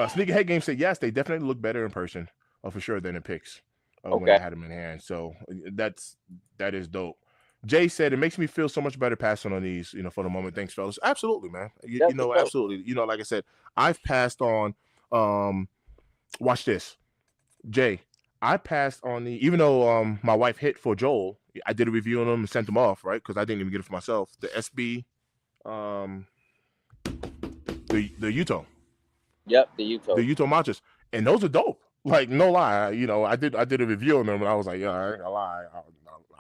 Sneakerhead Game said yes, they definitely look better in person, for sure, than in pics when I Okay. had them in hand. So that is dope. Jay said it makes me feel so much better passing on these, for the moment. Thanks, fellas. Absolutely, man. That's what's up. Absolutely. Like I said, I've passed on. Um, watch this, Jay. I passed on the even though my wife hit for Joel, I did a review on them and sent them off, right? Because I didn't even get it for myself. The SB, um, the Utah. Yep, the The Uto. Utah matches, and those are dope. Like no lie, I did a review on them, and I was like, yeah, I ain't gonna lie,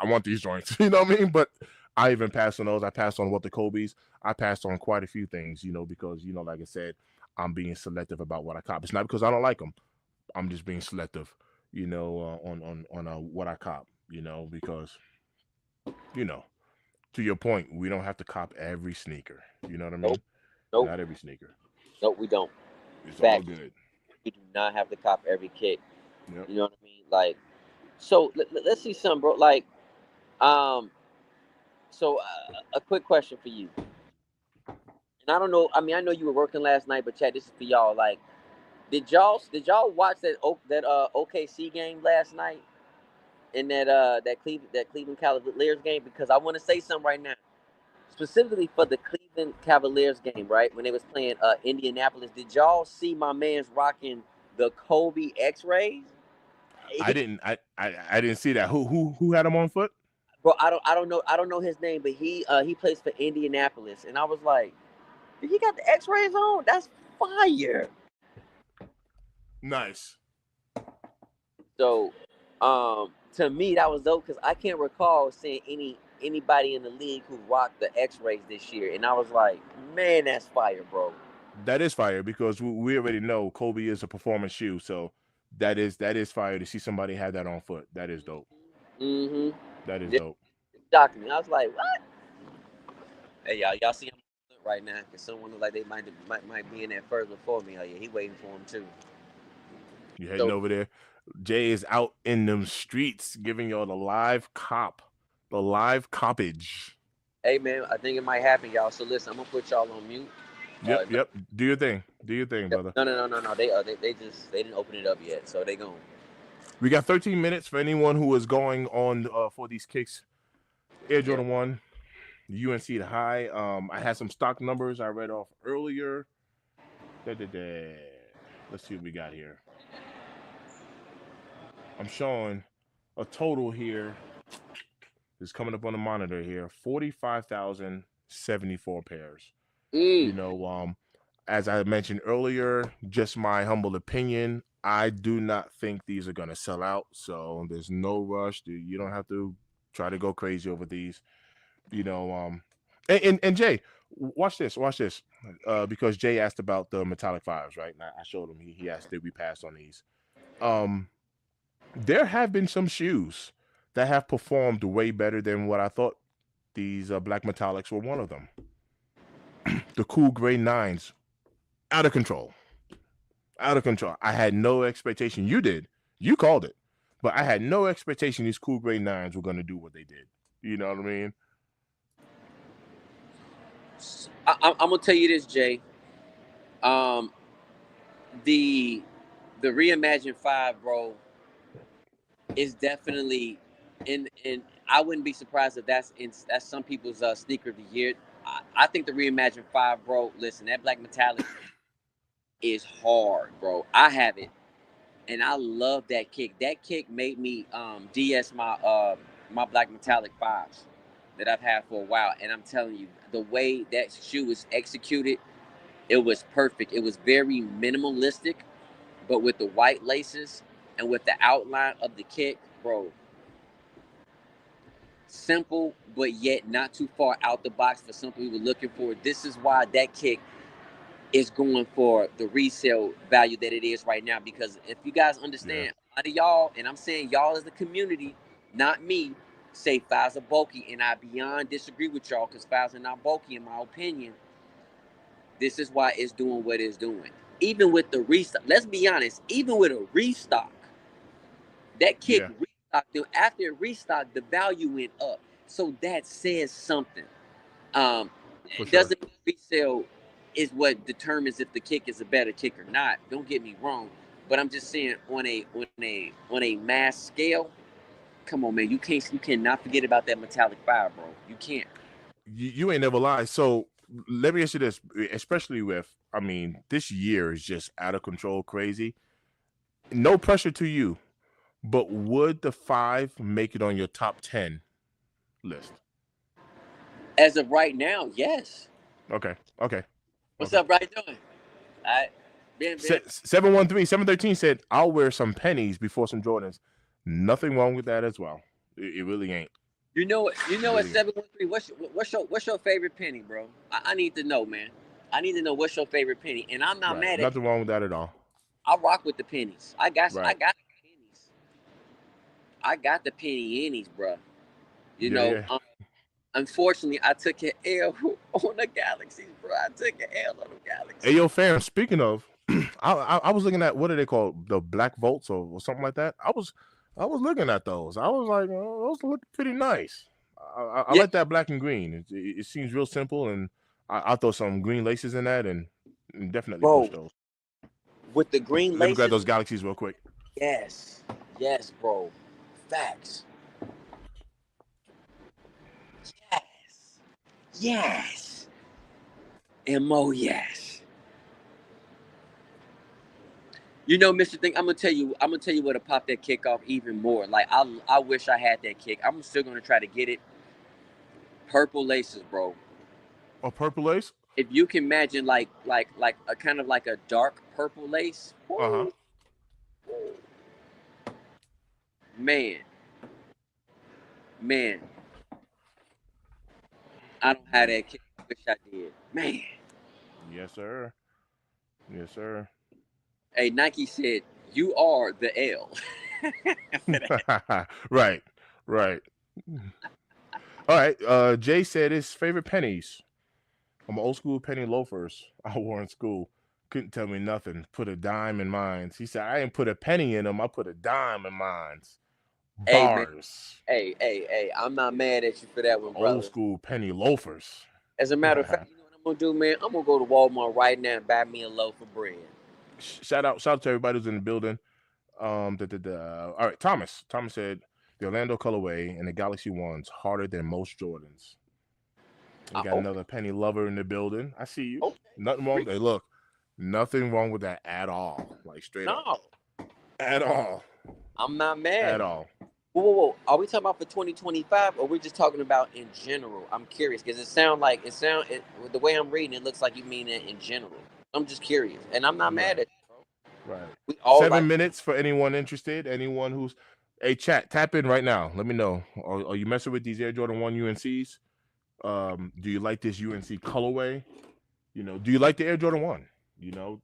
I want these joints. You know what I mean? But I even passed on those. I passed on what the Kobe's. I passed on quite a few things, because like I said, I'm being selective about what I cop. It's not because I don't like them. I'm just being selective, on what I cop. Because you know, to your point, we don't have to cop every sneaker. You know what I Nope, mean? nope, Not every sneaker. nope. We don't. It's all Fact. good. We do not have to cop every kick. Yep. You know what I mean? Like, so let's see some, bro. Like, um, so a quick question for you. And I don't know. I mean, I know you were working last night, but chat, this is for y'all. Like, did y'all watch that OKC game last night in that Cleveland Cavaliers game? Because I want to say something right now, specifically for the Cleveland Cavaliers game, right when they was playing Indianapolis. Did y'all see my man's rocking the Kobe X rays? I He, didn't. I didn't see that. Who had him on foot? bro, I don't know his name, but he plays for Indianapolis, and I was like, did he got the X rays on? That's fire. Nice. So, to me, that was dope because I can't recall seeing anybody in the league who rocked the X rays this year, and I was like, man, that's fire, bro. That is fire because we already know Kobe is a performance shoe. So that is fire to see somebody have that on foot. That is dope. Mm-hmm. That is Just dope. shocked me. I was like, what? Hey, y'all see him right now? Because someone look like they might be in there first before me. Oh yeah, he waiting for him too. You heading So, over there? Jay is out in them streets giving y'all the live coppage. hey man, I think it might happen, y'all. So listen, I'm gonna put y'all on mute. Yep, No, yep. Do your thing. Do your thing, brother. no. They didn't open it up yet, so they going. We got 13 minutes for anyone who is going on for these kicks. Air Yeah. Jordan 1. UNC the high. I had some stock numbers I read off earlier. Da-da-da. Let's see what we got here. I'm showing a total here. Is coming up on the monitor here. 45,074 pairs. You Mm. know, as I mentioned earlier, just my humble opinion. I do not think these are gonna sell out. So there's no rush. You don't have to try to go crazy over these. You know, and Jay, watch this, watch this. Because Jay asked about the metallic fives, right? And I showed him. He asked did we pass on these. Um, there have been some shoes that have performed way better than what I thought. These black metallics were one of them. The cool gray nines, out of control, out of control. I had no expectation. You did, you called it, but I had no expectation these cool gray nines were going to do what they did. You know what I mean? I'm gonna tell you this, Jay. Um, the the reimagined five, bro, is definitely in. I wouldn't be surprised if that's some people's sneaker of the year. I think the reimagined five, bro. Listen, that black metallic is hard, bro. I have it, and I love that kick. That kick made me DS my black metallic fives that I've had for a while. And I'm telling you, the way that shoe was executed, it was perfect. It was very minimalistic, but with the white laces and with the outline of the kick, bro. Simple, but yet not too far out the box for some people looking for. This is why that kick is going for the resale value that it is right now. Because if you guys Yeah, understand, a lot of y'all, and I'm saying y'all as the community, not me, say fives are bulky, and I beyond disagree with y'all because fives are not bulky in my opinion. This is why it's doing what it's doing. Even with the restock, let's be honest, even with a restock, that kick yeah, restocked, after it restocked, the value went up. So that says something. Um, for it sure. doesn't mean resale is what determines if the kick is a better kick or not. Don't get me wrong, but I'm just saying on a mass scale. Come on, man, you cannot forget about that metallic fire, bro. You can't. You ain't never lied. So let me ask you this, especially with, I mean, this year is just out of control, crazy. No pressure to you, but would the five make it on your top 10 list? As of right now, yes. Okay, okay, What's okay. up, right doing? All right, Ben. 713, 713 said, I'll wear some pennies before some Jordans. Nothing wrong with that as well. It really ain't. You know what? You It know what? really ain't. 713. What's your favorite penny, bro? I need to know, man. I need to know what's your favorite penny, and I'm not Right. mad at you. Nothing wrong with that at all. I rock with the pennies. I Right. got the pennies. I got the penny innies, bro. You Yeah, know, yeah. unfortunately, I took an L on the Galaxies, bro. I took an L on the Hey, Galaxies. yo, fam, speaking of, I was looking at, what are they called? The Black Volts or something like that. I was looking at those. I was like, oh, those look pretty nice. I Yeah, like that black and green. It seems real simple, and I'll throw some green laces in that and definitely push bro. those. With the green Let me grab laces, those Galaxies real quick. yes, yes, bro. Facts. Yes, yes, and more yes. You know, Mr. Thing, I'm gonna tell you what to pop that kick off even more. Like I wish I had that kick. I'm still gonna try to get it. Purple laces, bro. Oh, purple lace. If you can imagine like a kind of like a dark purple lace, Uh huh. woo, man, man, I don't have that kick. I wish I did. Man. Yes, sir. Yes, sir. Hey, Nike said, you are the L. Right. Right. All right. Jay said his favorite pennies. I'm old school penny loafers I wore in school. Couldn't tell me nothing. Put a dime in mines. He said, I didn't put a penny in them. I put a dime in mines. Hey, man. Bars. Hey. I'm not mad at you for that one, Old brother. school penny loafers. As a matter of fact, you know what I'm going to do, man? I'm going to go to Walmart right now and buy me a loaf of bread. Shout out to everybody who's in the building. All right, Thomas. Thomas said the Orlando colorway and the Galaxy ones harder than most Jordans. We got Okay. another penny lover in the building. I see you. Okay. Nothing wrong. Hey, look, nothing wrong with that at all. Like straight up, No, at all, I'm not mad. at all. Whoa. Are we talking about for 2025, or we're just talking about in general? I'm curious because with the way I'm reading, it looks like you mean it in general. I'm just curious, and I'm not mad Right, at you, bro. right. We all like. 7 minutes for anyone interested. Anyone who's, hey, chat, tap in right now. Let me know. Are you messing with these Air Jordan 1 UNCs? Do you like this UNC colorway? Do you like the Air Jordan 1?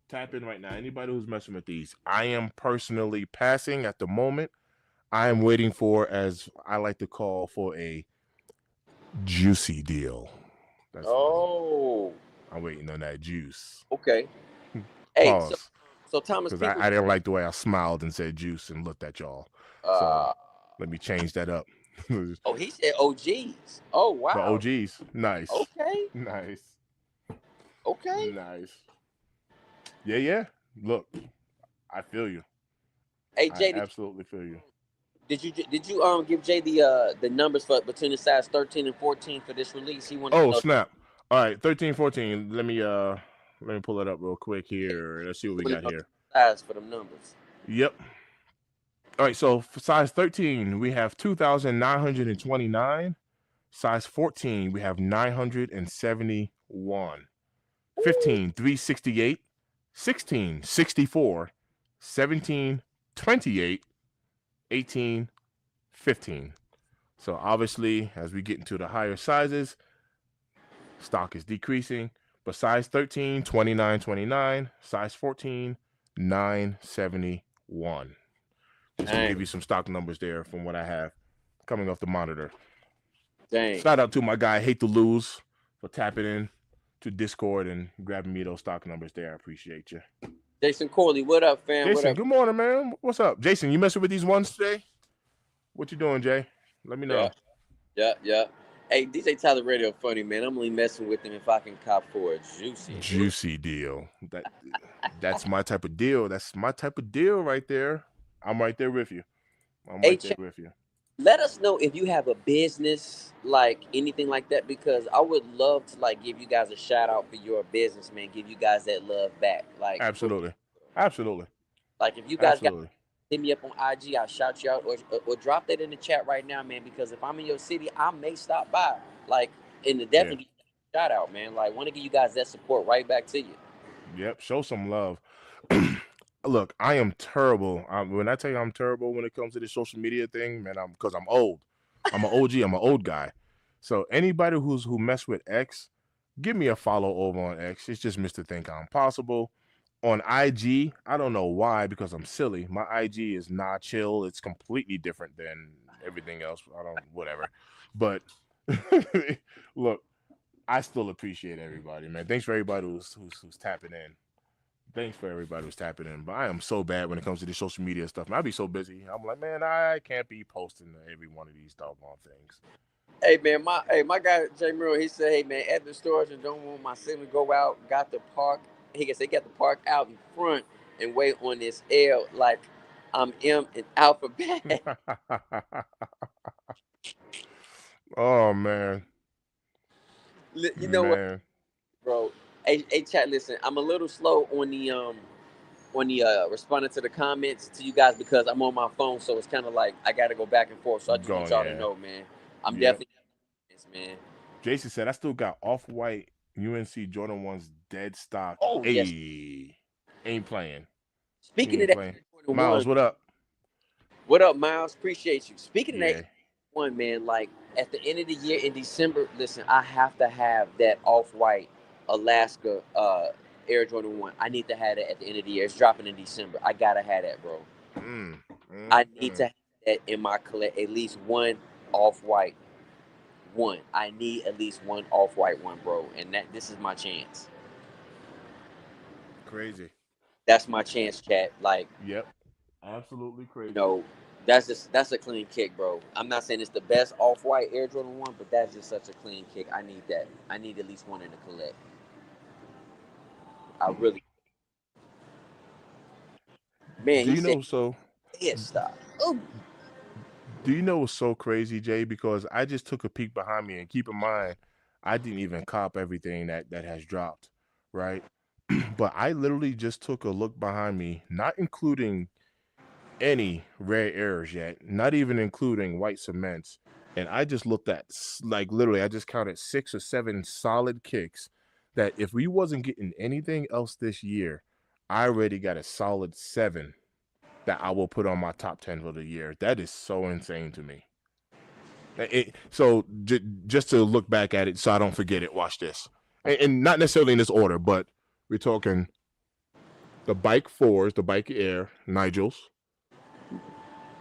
Tap in right now. Anybody who's messing with these. I am personally passing at the moment. I am waiting for, as I like to call, for a juicy deal. That's what Oh, I'm waiting on that juice. okay. Hey, so Pause. so Thomas, Because people. I didn't like the way I smiled and said juice and looked at y'all. So Uh, let me change that up. The oh, he said OGs. Oh, wow. OGs. Nice. Okay, Nice. okay. Nice. Yeah, yeah. Look, I feel you. Hey, I Jay, absolutely feel you. did you give Jay the numbers for between the size 13 and 14 for this release? He wanted to Oh, know snap. All right, 13, 14. Let me pull it up real quick here. Let's see what we really got know here. the size for them numbers. Yep. All right, so for size 13, we have 2,929. Size 14, we have 971. Ooh, 15, 368. 16, 64. 17, 28. 18, 15. So obviously, as we get into the higher sizes, stock is decreasing. But size 13, 29.29. Size 14, 971. Just to dang, give you some stock numbers there from what I have coming off the monitor. dang. Shout out to my guy Hate to Lose for tapping in to Discord and grabbing me those stock numbers there. I appreciate you. Jason Corley, what up, fam? What Jason, up? good morning, man. What's up? Jason, you messing with these ones today? What you doing, Jay? Let me Yeah, know. yeah. Hey, DJ Tyler Radio funny, man. I'm only messing with him if I can cop for a juicy. Ooh. Juicy deal. That's my type of deal. That's my type of deal right there. I'm right there with you. I'm Hey, right there with you. let us know if you have a business, like anything like that, because I would love to like give you guys a shout out for your business, man. Give you guys that love back, like for Absolutely. Absolutely. like if you guys got Absolutely. hit me up on IG, I'll shout you out or drop that in the chat right now, man. Because if I'm in your city, I may stop by, like, and to Yeah. definitely give you a shout out, man. Like, want to give you guys that support right back to you. Yep. Show some love. Look, I am terrible. When I tell you I'm terrible when it comes to this social media thing, man, I'm because I'm old. I'm an OG. I'm an old guy. So anybody who mess with X, give me a follow over on X. It's just Mr. Think I'm Possible. On IG, I don't know why because I'm silly. My IG is not chill. It's completely different than everything else. I don't whatever. But look, I still appreciate everybody, man. Thanks for everybody who's tapping in. Thanks for everybody who's tapping in. But I am so bad when it comes to this social media stuff. Man, I be so busy. I'm like, man, I can't be posting every one of these doggone things. Hey man, my guy Jay Murrow, he said, hey man, at the stores and don't want my signal to go out. Got the park. He guess they got the park out in front and wait on this L like I'm M in alphabet. Oh man, You know what, man, bro? Hey, chat. Listen, I'm a little slow on the responding to the comments to you guys because I'm on my phone, so it's kind of like I got to go back and forth. So I just want going y'all to yeah, know, man, I'm yep. definitely this, man. Jason said I still got off-white UNC Jordan ones dead stock. Oh yes. Hey, ain't playing. He Speaking of ain't that playing. Jordan Miles, one, what up? what up, Miles? Appreciate you. Speaking of that Yeah, one, man, like at the end of the year in December, listen, I have to have that off white Alaska Air Jordan 1. I need to have that at the end of the year. It's dropping in December. I gotta have that, bro. mm, I need to mm. have that in my collect at least one off white one. I need at least one off white one, bro. And that this is my chance. Crazy. That's my chance, chat. Like, Yep, absolutely you crazy. know, that's a clean kick, bro. I'm not saying it's the best off white Air Jordan 1, but that's just such a clean kick. I need that. I need at least one in the collect. I really, man. Do He you said know so? head stop. Oh, Do you know what's so crazy, Jay? Because I just took a peek behind me, and keep in mind, I didn't even cop everything that has dropped, right? But I literally just took a look behind me, not including any rare errors yet, not even including white cements. And I just looked at like literally, I just counted 6 or 7 solid kicks that if we wasn't getting anything else this year, I already got a solid 7 that I will put on my top 10 for the year. That is so insane to me. So just to look back at it, so I don't forget it. Watch this, and not necessarily in this order, but we're talking the bike fours, the bike Air Nigels,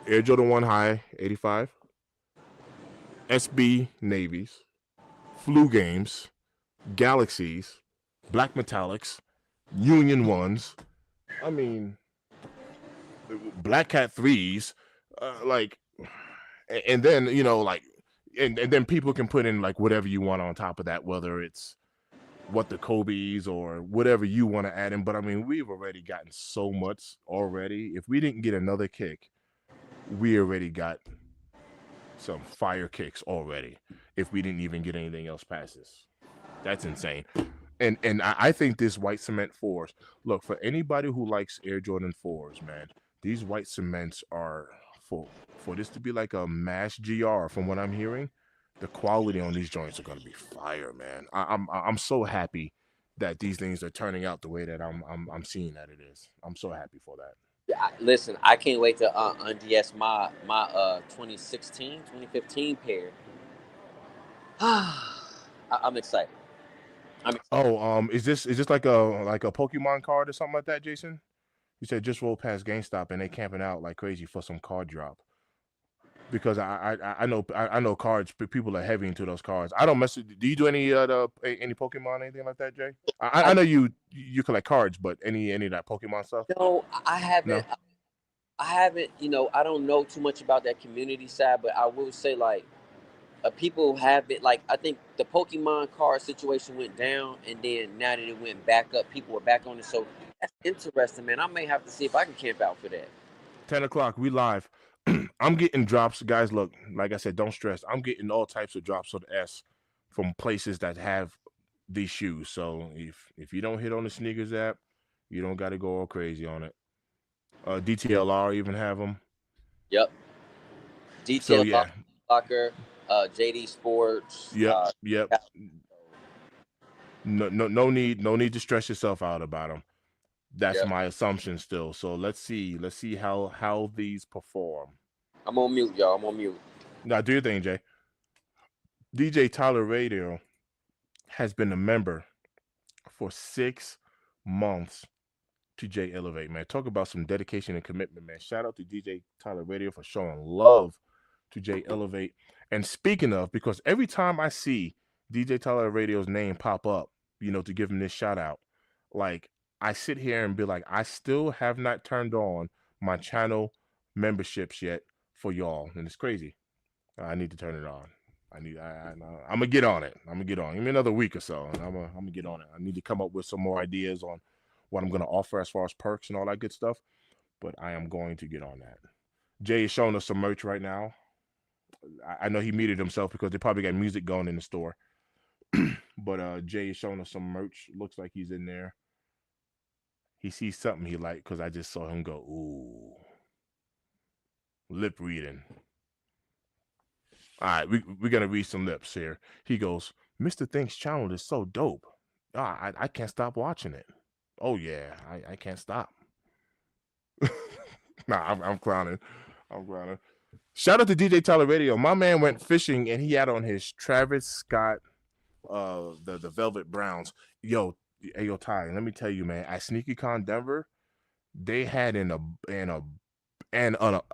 Air Jordan One High 85, SB Navies, Flu Games, Galaxies, Black Metallics, Union Ones. I mean, Black Cat threes, like, and then like, and then people can put in like whatever you want on top of that, whether it's what the Kobe's or whatever you want to add in. But I mean, we've already gotten so much already. If we didn't get another kick, we already got some fire kicks already. If we didn't even get anything else past this, that's insane. And I think this white cement fours. Look, for anybody who likes Air Jordan fours, man, these white cements are for this to be like a mass GR. From what I'm hearing, the quality on these joints are gonna be fire, man. I'm so happy that these things are turning out the way that I'm seeing that it is. I'm so happy for that. Listen, I can't wait to unds my 2016, 2015 pair. I'm excited. I'm excited. Oh, is this like a Pokemon card or something like that, Jason? You said just roll past GameStop and they camping out like crazy for some card drop. Because I know cards. People are heavy into those cards. I don't mess. Do you do any Pokemon anything like that, Jay? I I know you collect cards, but any of that Pokemon stuff? know I haven't. No. I haven't. I don't know too much about that community side, but I will say like people have it. Like I think the Pokemon card situation went down, and then now that it went back up, people are back on it. So that's interesting, man. I may have to see if I can camp out for that. 10 o'clock. We live. I'm getting drops, guys. Look, like I said, don't stress. I'm getting all types of drops of the S from places that have these shoes. So if you don't hit on the sneakers app, you don't got to go all crazy on it. DTLR even have them. Yep. So Detail yeah, locker, JD Sports. yep, yep. No need to stress yourself out about them. That's Yep. my assumption still. So let's see how these perform. I'm on mute, y'all. I'm on mute. Now do your thing, Jay. DJ Tyler Radio has been a member for 6 months to J Elevate, man. Talk about some dedication and commitment, man. Shout out to DJ Tyler Radio for showing love to J Elevate. And speaking of, because every time I see DJ Tyler Radio's name pop up, to give him this shout out, like I sit here and be like, I still have not turned on my channel memberships yet for y'all, and it's crazy. I need to turn it on. I'm gonna get on it. I'm gonna get on. Give me another week or so, and I'm gonna get on it. I need to come up with some more ideas on what I'm gonna offer as far as perks and all that good stuff. But I am going to get on that. Jay is showing us some merch right now. I know he muted himself because they probably got music going in the store. But Jay is showing us some merch. Looks like he's in there. He sees something he liked because I just saw him go, ooh, lip reading. All right, we're gonna read some lips here. He goes, Mr. Think's channel is so dope. I can't stop watching it. Oh yeah, I can't stop. Nah, I'm clowning. I'm clowning. Shout out to DJ Tyler Radio. My man went fishing and he had on his Travis Scott, the Velvet Browns. Yo, hey yo, Ty. Let me tell you, man. At SneakyCon Denver, they had an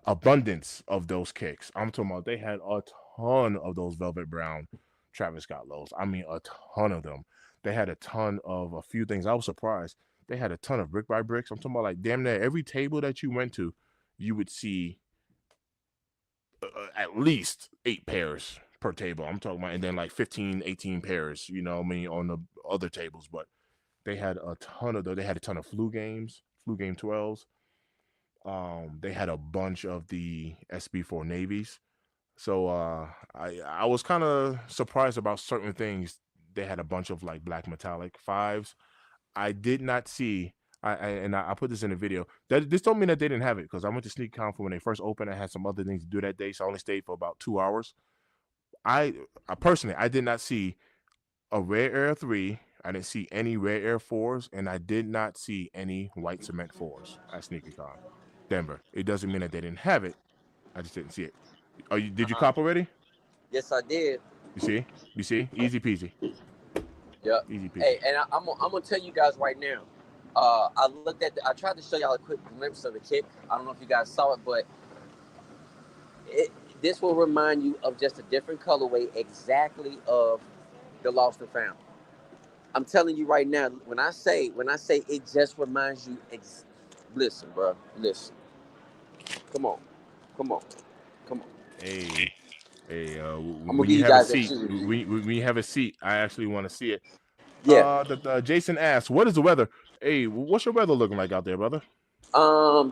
abundance of those kicks. I'm talking about they had a ton of those Velvet Brown Travis Scott lows. I mean, a ton of them. They had a ton of a few things. I was surprised. They had a ton of brick by bricks. I'm talking about like damn near every table that you went to, you would see at least 8 pairs per table. I'm talking about, and then like 15, 18 pairs, I mean, on the other tables. But they had a ton of those. They had a ton of flu game 12s. They had a bunch of the SB4 navies. So I was kind of surprised about certain things they had a bunch of like black metallic fives. I did not see. I put this in the video. That this don't mean that they didn't have it because I went to Sneak Conf when they first opened. I had some other things to do that day, so I only stayed for about 2 hours. I, I personally I did not see a Rare Air 3. I didn't see any Rare Air 4s, and I did not see any white cement 4s at SneakerCon Denver. It doesn't mean that they didn't have it. I just didn't see it. Oh, did you Uh-huh. cop already? Yes, I did. You see? You see? Easy peasy. Yep. Easy peasy. Hey, and I'm gonna tell you guys right now. I tried to show y'all a quick glimpse of the kick. I don't know if you guys saw it, but it, this will remind you of just a different colorway, exactly of the lost and found. I'm telling you right now. When I say it just reminds you. Listen, bro. Listen. Come on. Come on. Come on. Hey, hey. I'm gonna When give you you have a guys that seat, shoe review. when you have a seat, I actually want to see it. Yeah. Jason asked, "What is the weather?" Hey, what's your weather looking like out there, brother?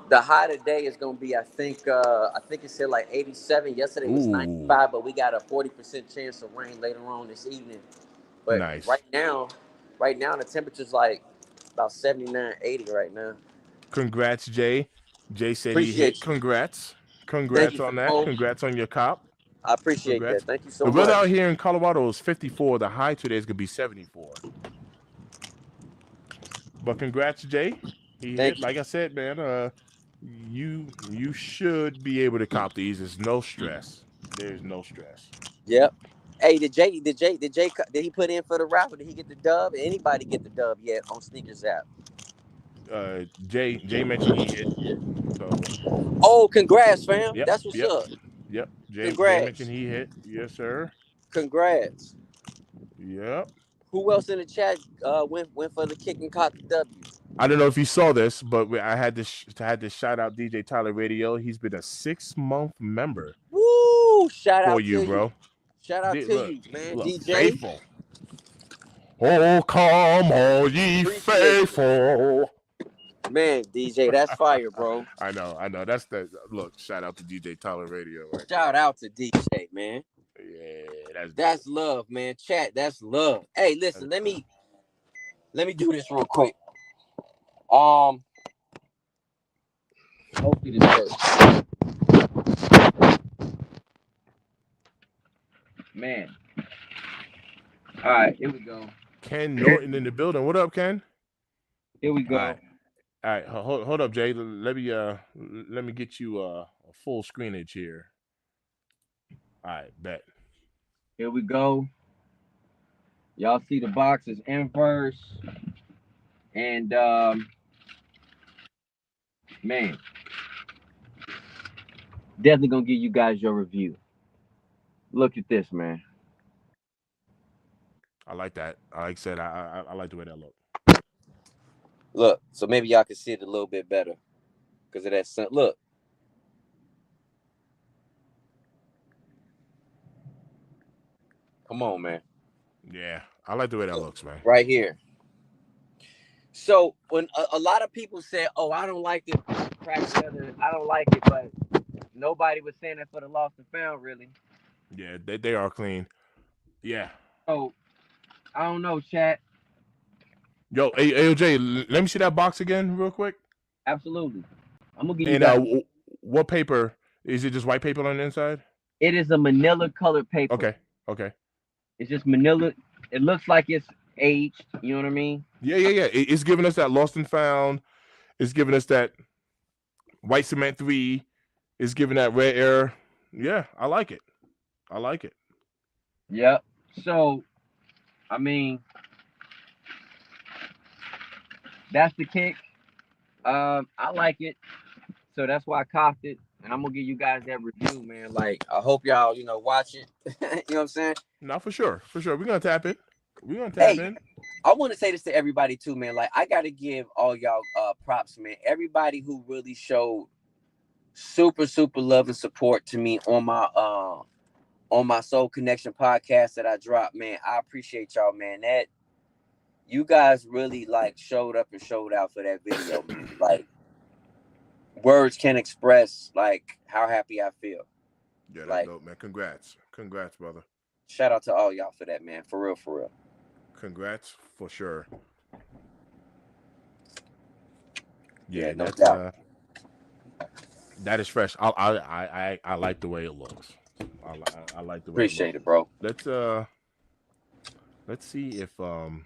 The high today is gonna be, I think it said like 87. Yesterday was Ooh, 95, but we got a 40% chance of rain later on this evening. But nice. right now the temperature's like about 79, 80 right now. Congrats, Jay. Jay said he hit. Appreciate you. Congrats. Thank you Congrats for on that. the Congrats on your cop. I appreciate that. Congrats. Thank you The so weather much. out here in Colorado is 54. The high today is gonna be 74. But congrats, Jay. He hit. Thank you. Like I said, man. You should be able to cop these. There's no stress. There's no stress. Yep. Hey, did he put in for the raffle? Did he get the dub? Anybody get the dub yet on Sneakers app? Jay mentioned he hit. So Oh, congrats, fam. yep, That's what's yep, up. yep. Jay mentioned Congrats. he hit. Yes, sir. Congrats. Yep. Who else in the chat went for the kick and caught the W? I don't know if you saw this, but I had to shout out DJ Tyler Radio. He's been a 6 month member Woo! Shout for out you, to you. bro. Shout out to Look, you, man. look, DJ. faithful. Oh, come all ye Appreciate you. faithful. Man, DJ, that's fire, bro. I know. That's the look. Shout out to DJ Tyler Radio right Shout out to DJ, man. there. Yeah, that's dope. That's love, man. Chat, that's love. Hey, That's listen, let dope. me do this real quick. Um, hopefully this works. Man. All right, here we go. Ken Norton in the building. What up, Ken? Here we All go. right, all right. Hold up, Jay. Let me get you a full screenage here. All right, bet. Here we go. Y'all see the box is inverse. And man, definitely gonna give you guys your review. Look at this, man. I like that. Like I said, I like the way that look. Look, so maybe y'all can see it a little bit better because of that sun. Look. Come on, man. Yeah, I like the way that looks, man. Right here. So when a lot of people say, "Oh, I don't like this crack leather. I don't like it," but nobody was saying that for the lost and found, really. Yeah, they are clean. Yeah. So I don't know, chat. Yo, AOJ, let me see that box again, real quick. Absolutely. I'm gonna give you And guys. what paper is it? Just white paper on the inside? It is a manila colored paper. Okay, okay. It's just manila. It looks like it's aged. You know what I mean? Yeah. It's giving us that lost and found. It's giving us that white cement 3. It's giving that red air. Yeah, I like it. I like it. Yep. So, I mean, that's the kick. I like it. So that's why I copped it. And I'm gonna give you guys that review, man. Like, I hope y'all, watch it. You know what I'm saying? No, for sure. For sure. We're gonna tap in. We're gonna tap Hey, in. I want to say this to everybody too, man. Like, I gotta give all y'all props, man. Everybody who really showed super, super love and support to me on my Soul Connection podcast that I dropped, man. I appreciate y'all, man. That you guys really like showed up and showed out for that video, man. Like, words can't express like how happy I feel. Yeah, that's Like, dope, man. Congrats, brother. shout out to all y'all for that, man. For real, for real. Congrats for sure. Yeah, Yeah, no that's doubt. that is fresh. I like the way it looks. I like the way it looks. Appreciate it, bro. Let's let's see if Who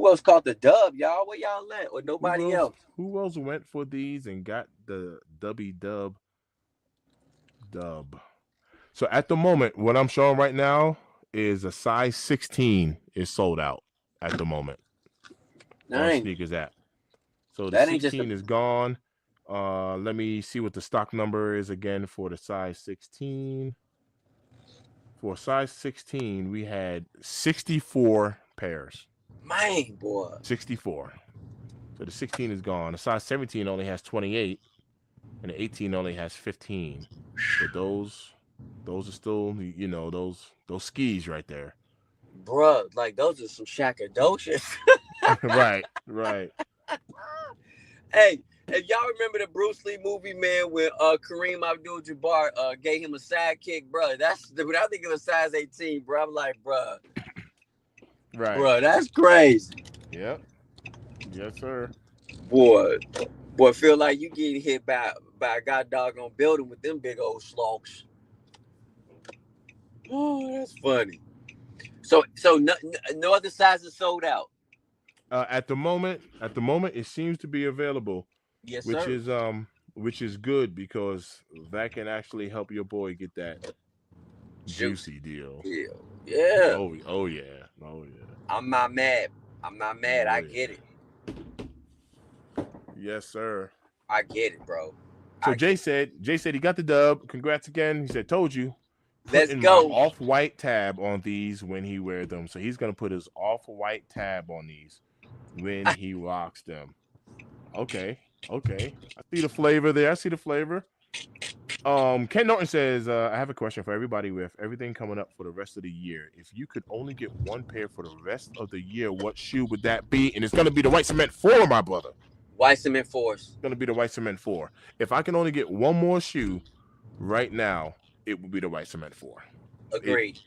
else caught the dub, y'all? Where y'all at? Or nobody else? who else went for these and got the dub. So at the moment, what I'm showing right now is a size 16 is sold out at the moment on Dang, Sneakers app. So the that ain't just a 16 is gone. Let me see what the stock number is again for the size 16. For size 16, we had 64 pairs. man, boy. 64. So the 16 is gone. The size 17 only has 28, and the 18 only has 15. But those are still, those skis right there. Bruh, like those are some shackadocious. Right, right. Hey, if y'all remember the Bruce Lee movie, man, when Kareem Abdul-Jabbar gave him a sidekick, bro, when I think of a size 18, bro, I'm like, Right. bro, that's crazy. Yep. Yes, sir. Boy, feel like you getting hit by a god doggone building with them big old slugs. Oh, that's funny. So no other sizes sold out. At the moment, it seems to be available, Yes, which sir. is good because that can actually help your boy get that Juicy. juicy deal. Yeah. Yeah. Oh yeah. Oh yeah. I'm not mad. Oh I get yeah. it. Yes, sir. I get it, bro. So I get it. Jay said he got the dub. Congrats again. He said, "Told you." Let's Putting my go. off-white tab on these when he wear them. So he's gonna put his off-white tab on these when he rocks them. Okay. Okay. I see the flavor there. I see the flavor. Ken Norton says, I have a question for everybody with everything coming up for the rest of the year. If you could only get one pair for the rest of the year, what shoe would that be? And it's gonna be the white cement 4, my brother. White cement force. It's gonna be the white cement 4. If I can only get one more shoe right now, it would be the white cement 4. It Agreed.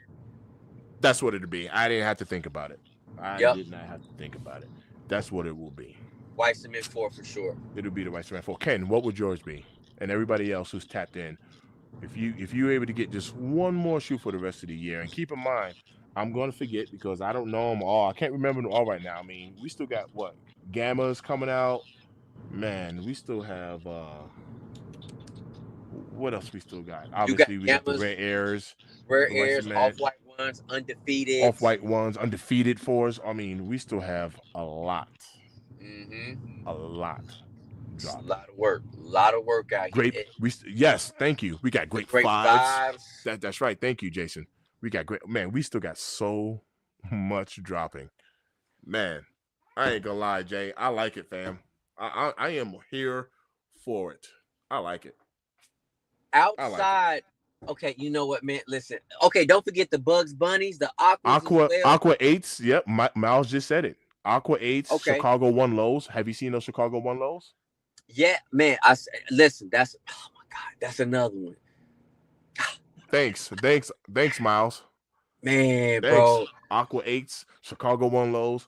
That's what it'd be. I didn't have to think about it. I Yep. did not have to think about it. That's what it will be. White cement 4 for sure. It'll be the white cement 4. Ken, what would yours be? And everybody else who's tapped in, if you're able to get just one more shoe for the rest of the year, and keep in mind, I'm going to forget because I don't know them all. I can't remember them all right now. I mean, we still got what Gammas coming out. Man, we still have what else we still got? You got Obviously, we got the Gammas, rare airs, rare the white airs, cement, off white ones, undefeated. off-white ones, undefeated fours. I mean, we still have a lot, Mm-hmm. a lot It's a dropping. lot of work. A lot of work out Great. here. Yes, thank you. We got great Great fives. fives. That's right. Thank you, Jason. We got great. Man, we still got so much dropping. Man, I ain't gonna lie, Jay. I like it, fam. I am here for it. I like it. I like it. Outside. Okay, you know what, man? Listen. Okay, don't forget the Bugs Bunnies, the Aquas as well. Aqua eights. Yep, Miles just said it. Aqua eights. Okay. Chicago One lows. Have you seen those Chicago One lows? Yeah, man. Listen. That's oh my god. That's another one. Thanks, Miles. Man, Thanks. bro. Aqua eights. Chicago One lows.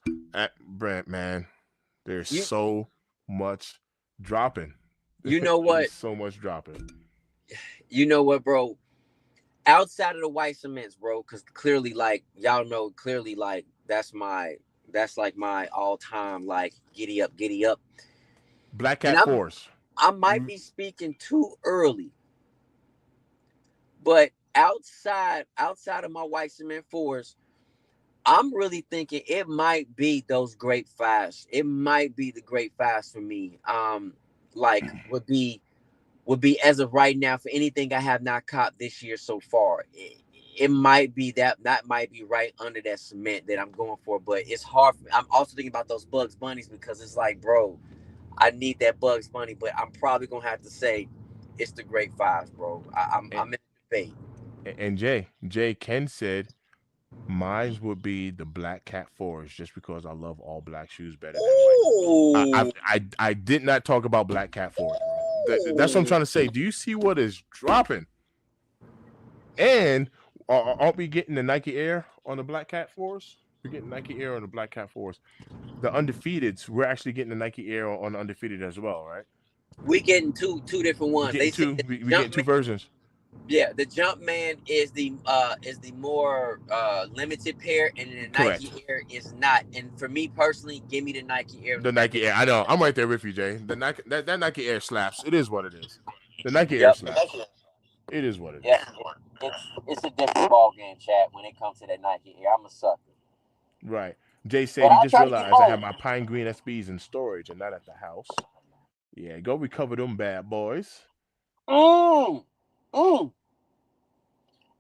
Brent, man, there's so much dropping. You know what? So much dropping. You know what, bro? Outside of the white cements, bro, because clearly, like y'all know, clearly, like that's like my all-time like giddy up. Black Cat fours. I might be speaking too early, but outside of my white cement fours, I'm really thinking it might be those great fives. It might be the great fives for me. Like would be as of right now for anything I have not caught this year so far. It might be that might be right under that cement that I'm going for, but it's hard. I'm also thinking about those Bugs Bunnies because it's like, bro, I need that Bugs Bunny, but I'm probably gonna have to say it's the great fives, bro. I'm in the debate. And Jay Ken said mine would be the Black Cat fours just because I love all black shoes better than white. I did not talk about Black Cat fours, bro. That's what I'm trying to say. Do you see what is dropping? And Aren't we getting the Nike Air on the Black Cat fours? We're getting Nike Air on the Black Cat fours. The undefeateds, we're actually getting the Nike Air on the undefeated as well, right? We getting two different We ones. getting They said two. the We getting jump two man, versions. yeah, the jump man is the more limited pair, and then the Nike Correct. Air is not. And for me personally, give me the Nike Air. The Nike Air. I know. I'm right there with you, Jay. The Nike that Nike Air slaps. It is what it is. The Nike Air Yep. slaps. It is what it Yeah, is. it's a different ball game, chat. When it comes to that Nike Air, I'm a sucker. Right. Jay But said he I just try to get realized I have home. my pine green SBs in storage and not at the house. Yeah, go recover them bad boys. Mm, mm.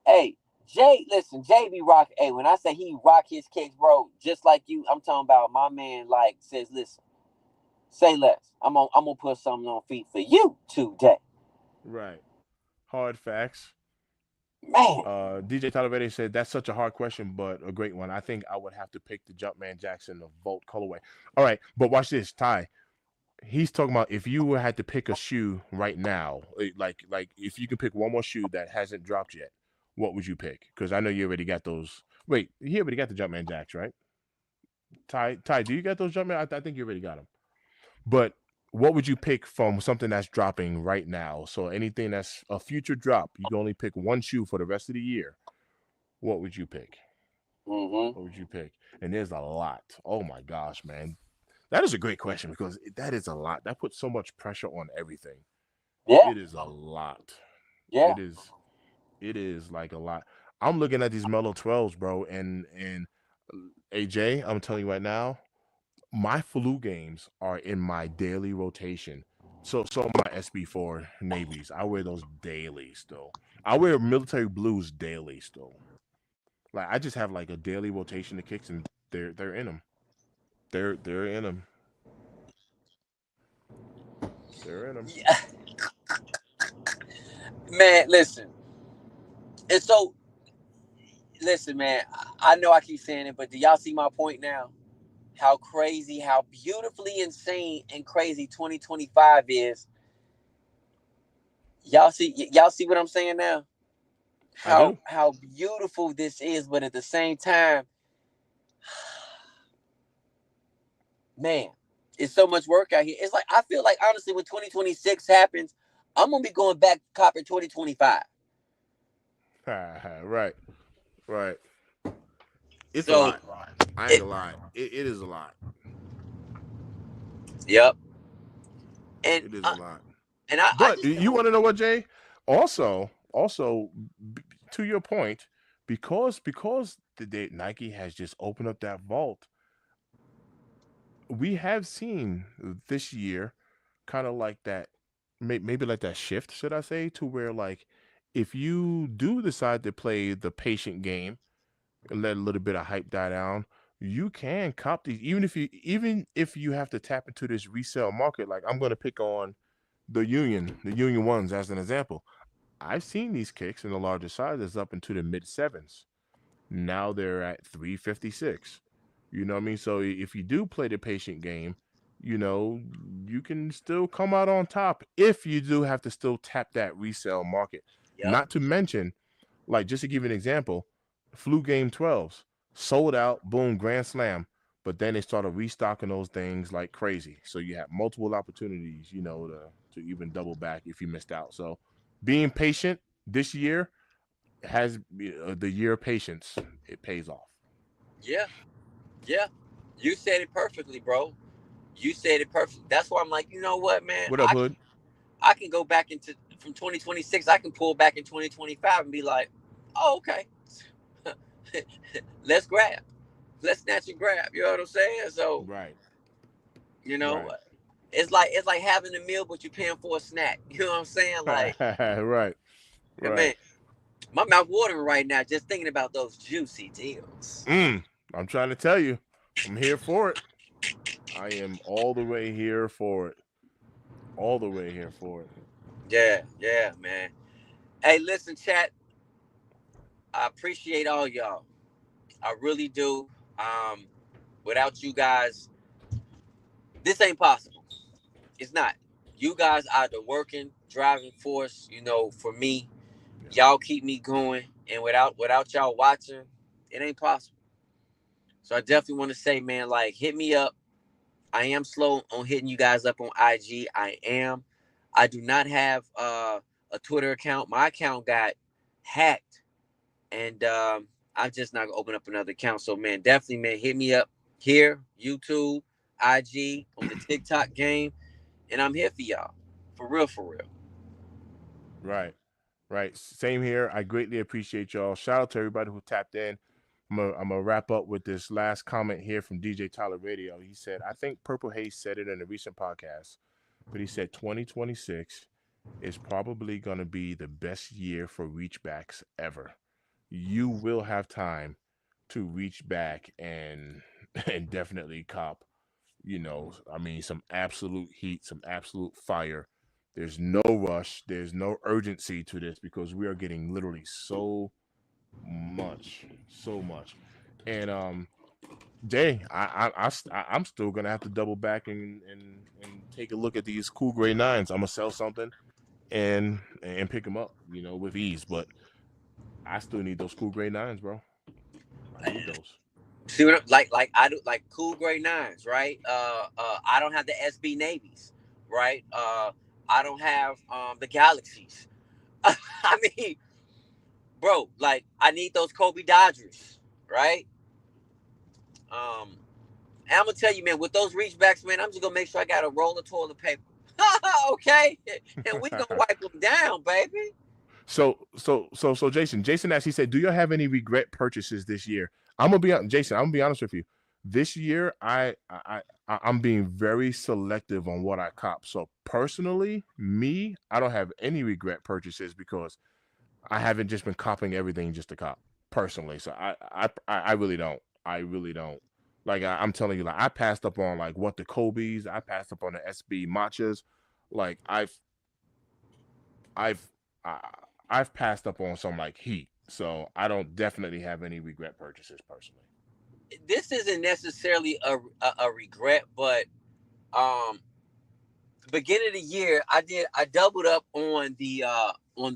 Hey, Jay, listen, Jay be rock. Hey, when I say he rock his kicks, bro, just like you, I'm talking about my man. Like says, listen, say less. I'm gonna put something on feet for you today, Right. Hard facts. man. DJ Talavera said that's such a hard question, but a great one. I think I would have to pick the Jumpman Jackson the Volt colorway. All right, but watch this, Ty. He's talking about if you had to pick a shoe right now, like if you could pick one more shoe that hasn't dropped yet, what would you pick? Because I know you already got those. Wait, he already got the Jumpman Jacks, right? Ty, do you got those Jumpman? I think you already got them. But what would you pick from something that's dropping right now? So anything that's a future drop, you can only pick one shoe for the rest of the year. What would you pick? Mm-hmm. What would you pick? And there's a lot. Oh my gosh, man. That is a great question because that is a lot. That puts so much pressure on everything. Yeah, It is a lot. yeah. It is like a lot. I'm looking at these Mellow 12s, bro, and AJ, I'm telling you right now, my flu games are in my daily rotation. So my SB4 navies, I wear those daily still. I wear military blues daily still. Like I just have like a daily rotation of kicks, and they're in them. They're in them. They're in them. Yeah. Man, listen. And so, listen, man. I know I keep saying it, but do y'all see my point now? How crazy, how beautifully insane and crazy 2025 is. Y'all see what I'm saying now? I How do. how beautiful this is, but at the same time, man, it's so much work out here. It's like I feel like honestly, when 2026 happens, I'm gonna be going back to copper 2025. Right, right. It's a So, lot. I ain't it, gonna lie. It is a lot. yep, and It is a lot. I But just you want to know what, Jay? Also, to your point, because Nike has just opened up that vault, we have seen this year kind of like that, maybe like that shift, should I say, to where like if you do decide to play the patient game and let a little bit of hype die down, you can cop these, even if you have to tap into this resale market. Like I'm gonna pick on the Union ones as an example. I've seen these kicks in the larger sizes up into the mid sevens. Now they're at 356. You know what I mean? So if you do play the patient game, you know, you can still come out on top if you do have to still tap that resale market. yep, Not to mention, like just to give you an example, flu game 12s sold out, boom, grand slam. But then they started restocking those things like crazy. So you have multiple opportunities, to even double back if you missed out. So being patient this year has the year of patience. It pays off. yeah, yeah. You said it perfectly, bro. You said it perfect. That's why I'm like, you know what, man? What up, Hood? I can go back into from 2026. I can pull back in 2025 and be like, oh, okay, let's grab, let's snatch and grab. You know what I'm saying? So Right, you know, right, it's like having a meal, but you're paying for a snack. You know what I'm saying? Like, right, right. man, my mouth watering right now just thinking about those juicy deals. I'm trying to tell you, I'm here for it. I am all the way here for it. All the way here for it. Yeah, yeah, man. Hey, listen, chat. I appreciate all y'all. I really do. Without you guys, this ain't possible. It's not. You guys are the working driving force. For me, Yeah. y'all keep me going. And without y'all watching, it ain't possible. So I definitely want to say, man, like hit me up. I am slow on hitting you guys up on IG. I am. I do not have a Twitter account. My account got hacked, and I'm just not gonna open up another account. So man, definitely, man, hit me up here, YouTube, IG, on the TikTok game, and I'm here for y'all, for real, for real. Right. Right. Same here. I greatly appreciate y'all. Shout out to everybody who tapped in. I'm gonna wrap up with this last comment here from DJ Tyler Radio. He said, I think Purple Haze said it in a recent podcast, but he said 2026 is probably gonna be the best year for reachbacks ever. You will have time to reach back and and definitely cop, I mean, some absolute heat, some absolute fire. There's no rush, there's no urgency to this because we are getting literally so much. And Jay, I'm still gonna have to double back and take a look at these cool gray nines. I'm gonna sell something and pick them up, with ease. But I still need those cool gray nines, bro. I need those. See what like I do, like cool gray nines, right? I don't have the SB navies, right? I don't have the galaxies. I mean, bro, like I need those Kobe Dodgers, right? Um, and I'm gonna tell you, man, with those reachbacks, man, I'm just gonna make sure I got a roll of toilet paper, okay, and we gonna wipe them down, baby. So Jason actually said, "Do you have any regret purchases this year?" Jason. I'm gonna be honest with you. This year, I'm being very selective on what I cop. So personally, me, I don't have any regret purchases because I haven't just been copping everything just to cop. Personally, so I really don't. I really don't. Like I'm telling you, like I passed up on like what the Kobe's. I passed up on the SB matchas. Like I've I, I've passed up on some like heat, so I don't definitely have any regret purchases personally. This isn't necessarily a regret, but um, beginning of the year, I doubled up on the on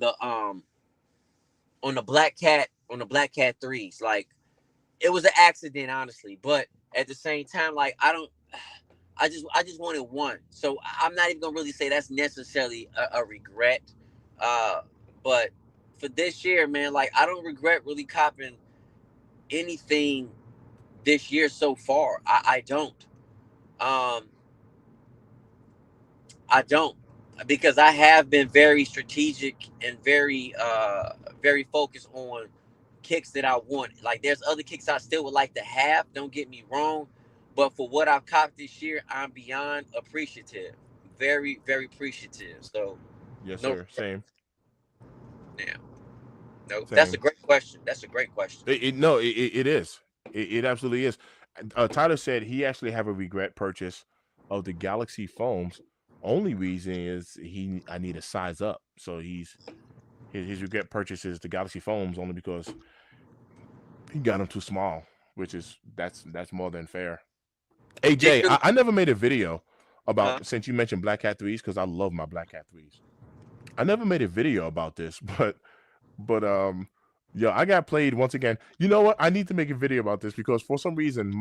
the Black Cat threes. Like it was an accident, honestly, but at the same time, like I just wanted one, so I'm not even gonna really say that's necessarily a regret. Uh, but for this year, man, like I don't regret really copping anything this year so far. I don't. Um, I don't, because I have been very strategic and very focused on kicks that I want. Like there's other kicks I still would like to have. Don't get me wrong, but for what I've copped this year, I'm beyond appreciative. Very appreciative. So Yes, no, sir. Same. yeah, no. That's a Same. great question. That's a great question. No, it is. It absolutely is. Tyler said he actually have a regret purchase of the Galaxy foams. Only reason is I need a size up. So his regret purchase is the Galaxy foams only because he got them too small, which is that's more than fair. Hey Did Jay, you? I never made a video Huh? about, since you mentioned Black Cat threes, because I love my Black Cat threes. I never made a video about this, but yo, I got played once again. You know what? I need to make a video about this because for some reason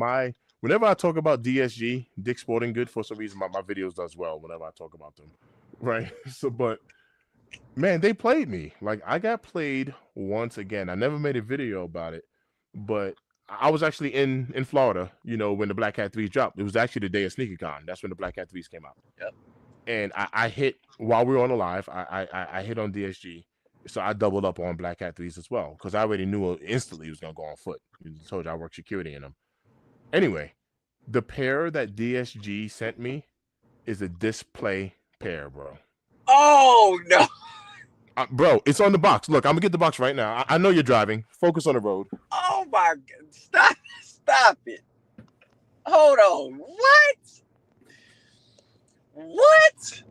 whenever I talk about DSG, Dick Sporting Good, for some reason my videos does well whenever I talk about them. Right. So but man, they played me. Like I got played once again. I never made a video about it, but I was actually in Florida, when the Black Cat threes dropped. It was actually the day of SneakerCon. That's when the Black Cat threes came out. Yep. And I hit while we were on the live. I hit on DSG, so I doubled up on Black Hat threes as well because I already knew instantly it was gonna go on foot. I told you I work security in them. Anyway, the pair that DSG sent me is a display pair, bro. Oh no! Bro, it's on the box. Look, I'm gonna get the box right now. I know you're driving. Focus on the road. Oh my God! Stop it! Hold on. What? What?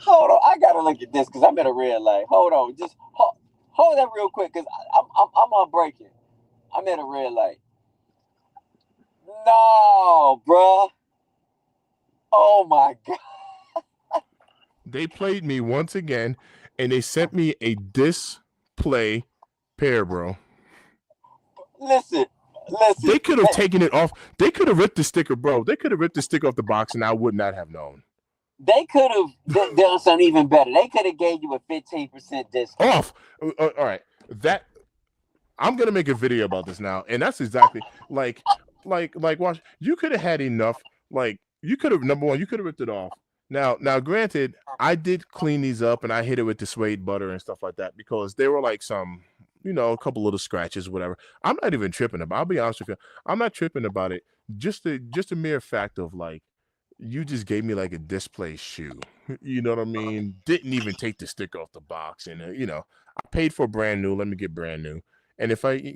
Hold on, I gotta look at this because I'm at a red light. Hold on, just hold that real quick because I'm on breaking. I'm at a red light. No, bruh. Oh my God. They played me once again, and they sent me a display display pair, bro. Listen. They could have taken it off. They could have ripped the sticker, bro. They could have ripped the sticker off the box, and I would not have known. They could have done something even better. They could have gave you a 15% discount. Off. All right. That I'm gonna make a video about this now, and that's exactly like watch. You could have had enough. Like you could have number one, you could have ripped it off. Now, granted, I did clean these up and I hit it with the suede butter and stuff like that because they were like some, a couple little scratches, whatever. I'm not even tripping about. I'll be honest with you, I'm not tripping about it. Just a mere fact of like, you just gave me like a display shoe. You know what I mean? Didn't even take the sticker off the box, and I paid for brand new. Let me get brand new. And if I,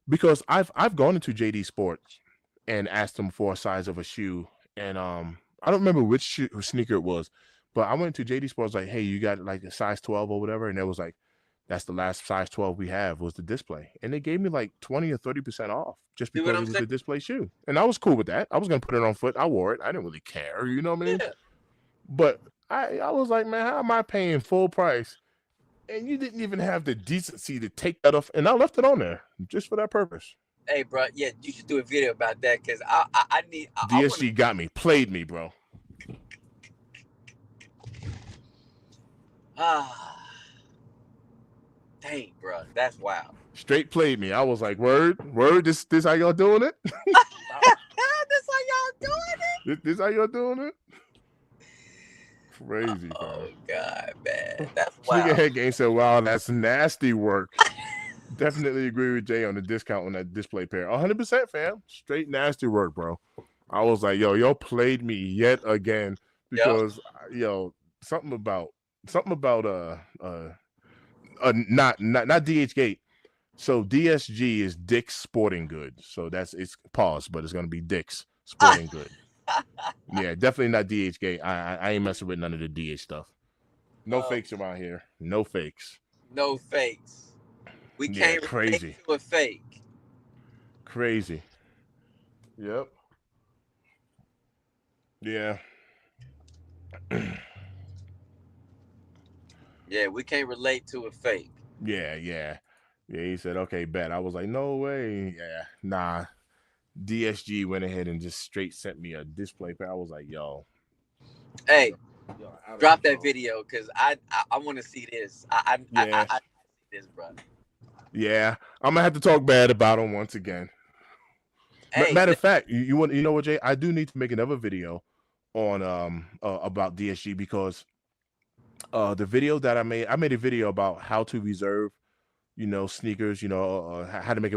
because I've gone into JD Sports and asked them for a size of a shoe, and I don't remember which sneaker it was, but I went to JD Sports like, hey, you got like a size 12 or whatever, and it was like, that's the last size 12 we have was the display, and they gave me like 20 or 30% off just because it was a display shoe, and I was cool with that. I was gonna put it on foot. I wore it. I didn't really care, you know what I mean? Yeah. But I was like, man, how am I paying full price? And you didn't even have the decency to take that off, and I left it on there just for that purpose. Hey, bro, yeah, you should do a video about that because I need. DSG got me, played me, bro. Dang, bro, that's wild. Straight played me. I was like, word. This how y'all doing it? This how y'all doing it? This how y'all doing it? Crazy, oh God, man, that's wild. Nigga Head Game said, "Wow, that's nasty work." Definitely agree with Jay on the discount on that display pair. 100%, fam. Straight nasty work, bro. I was like, y'all played me yet again because something about not DH-gate. So DSG is Dick's Sporting Goods. So it's pause, but it's gonna be Dick's Sporting Goods. Yeah, definitely not DH-gate. I ain't messing with none of the DH stuff. No fakes around here. No fakes. No fakes. We can't crazy to a fake. Crazy. Yep. Yeah. Yeah, we can't relate to a fake. Yeah. He said, okay, bet. I was like, no way. Yeah, nah. DSG went ahead and just straight sent me a display pair. I was like, yo. Hey, drop that video because I want to see this. I see this, bro. Yeah, I'm gonna have to talk bad about him once again. Hey, matter of fact, you know what, Jay? I do need to make another video on about DSG because the video that I made a video about how to reserve, sneakers, how to make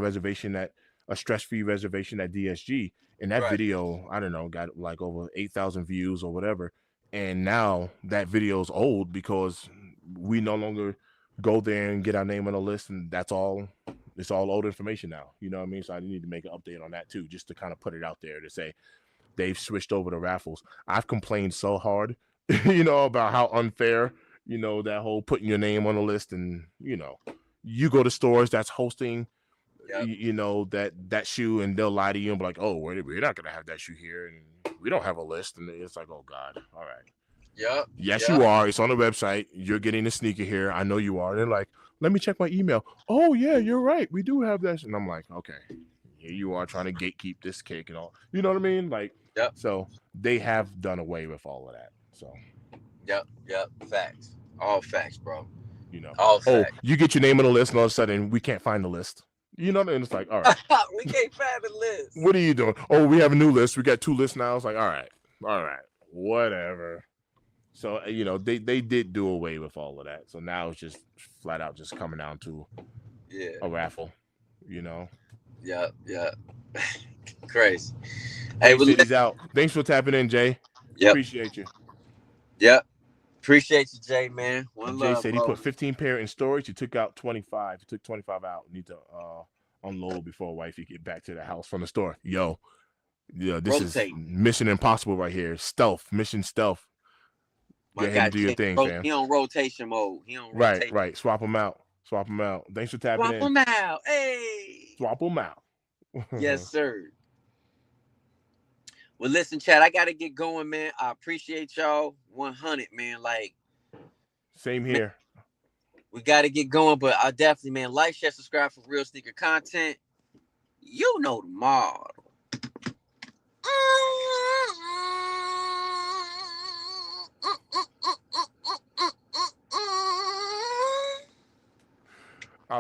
a stress-free reservation at DSG. And that video, I don't know, got like over 8,000 views or whatever. And now that video is old because we no longer go there and get our name on the list, and it's all old information now. You know what I mean? So I need to make an update on that too, just to kind of put it out there to say they've switched over to raffles. I've complained so hard, about how unfair, that whole putting your name on the list, and you go to stores that's hosting, that shoe, and they'll lie to you and be like, oh, we're not gonna have that shoe here, and we don't have a list, and it's like, oh God, all right. Yep. Yes, you are. It's on the website. You're getting a sneaker here. I know you are. They're like, let me check my email. Oh yeah, you're right. We do have that. And I'm like, okay, here you are trying to gatekeep this cake and all. You know what I mean? Like, So they have done away with all of that. So. Yep. Facts. All facts, bro. All facts. You get your name on the list, and all of a sudden we can't find the list. You know, and it's like, all right. We can't find the list. What are you doing? Oh, we have a new list. We got 2 lists now. It's like, all right, whatever. So, they did do away with all of that. So now it's just flat out just coming down to a raffle, Yeah. Crazy. Hey, City's out. Thanks for tapping in, Jay. Yep. Appreciate you. Yep. Appreciate you, Jay, man. Jay said he put 15 pair in storage. He took out 25. He took 25 out. Need to unload before wifey get back to the house from the store. This is Mission Impossible right here. Mission stealth. Go ahead and do your thing, fam. He on rotation mode. Right. Swap them out. Thanks for tapping in. Swap them out. Hey. Swap them out. Yes, sir. Well, listen, Chad, I got to get going, man. I appreciate y'all 100, man. Like, same here. We got to get going, but I definitely, man, like, share, subscribe for real sneaker content. You know the model. I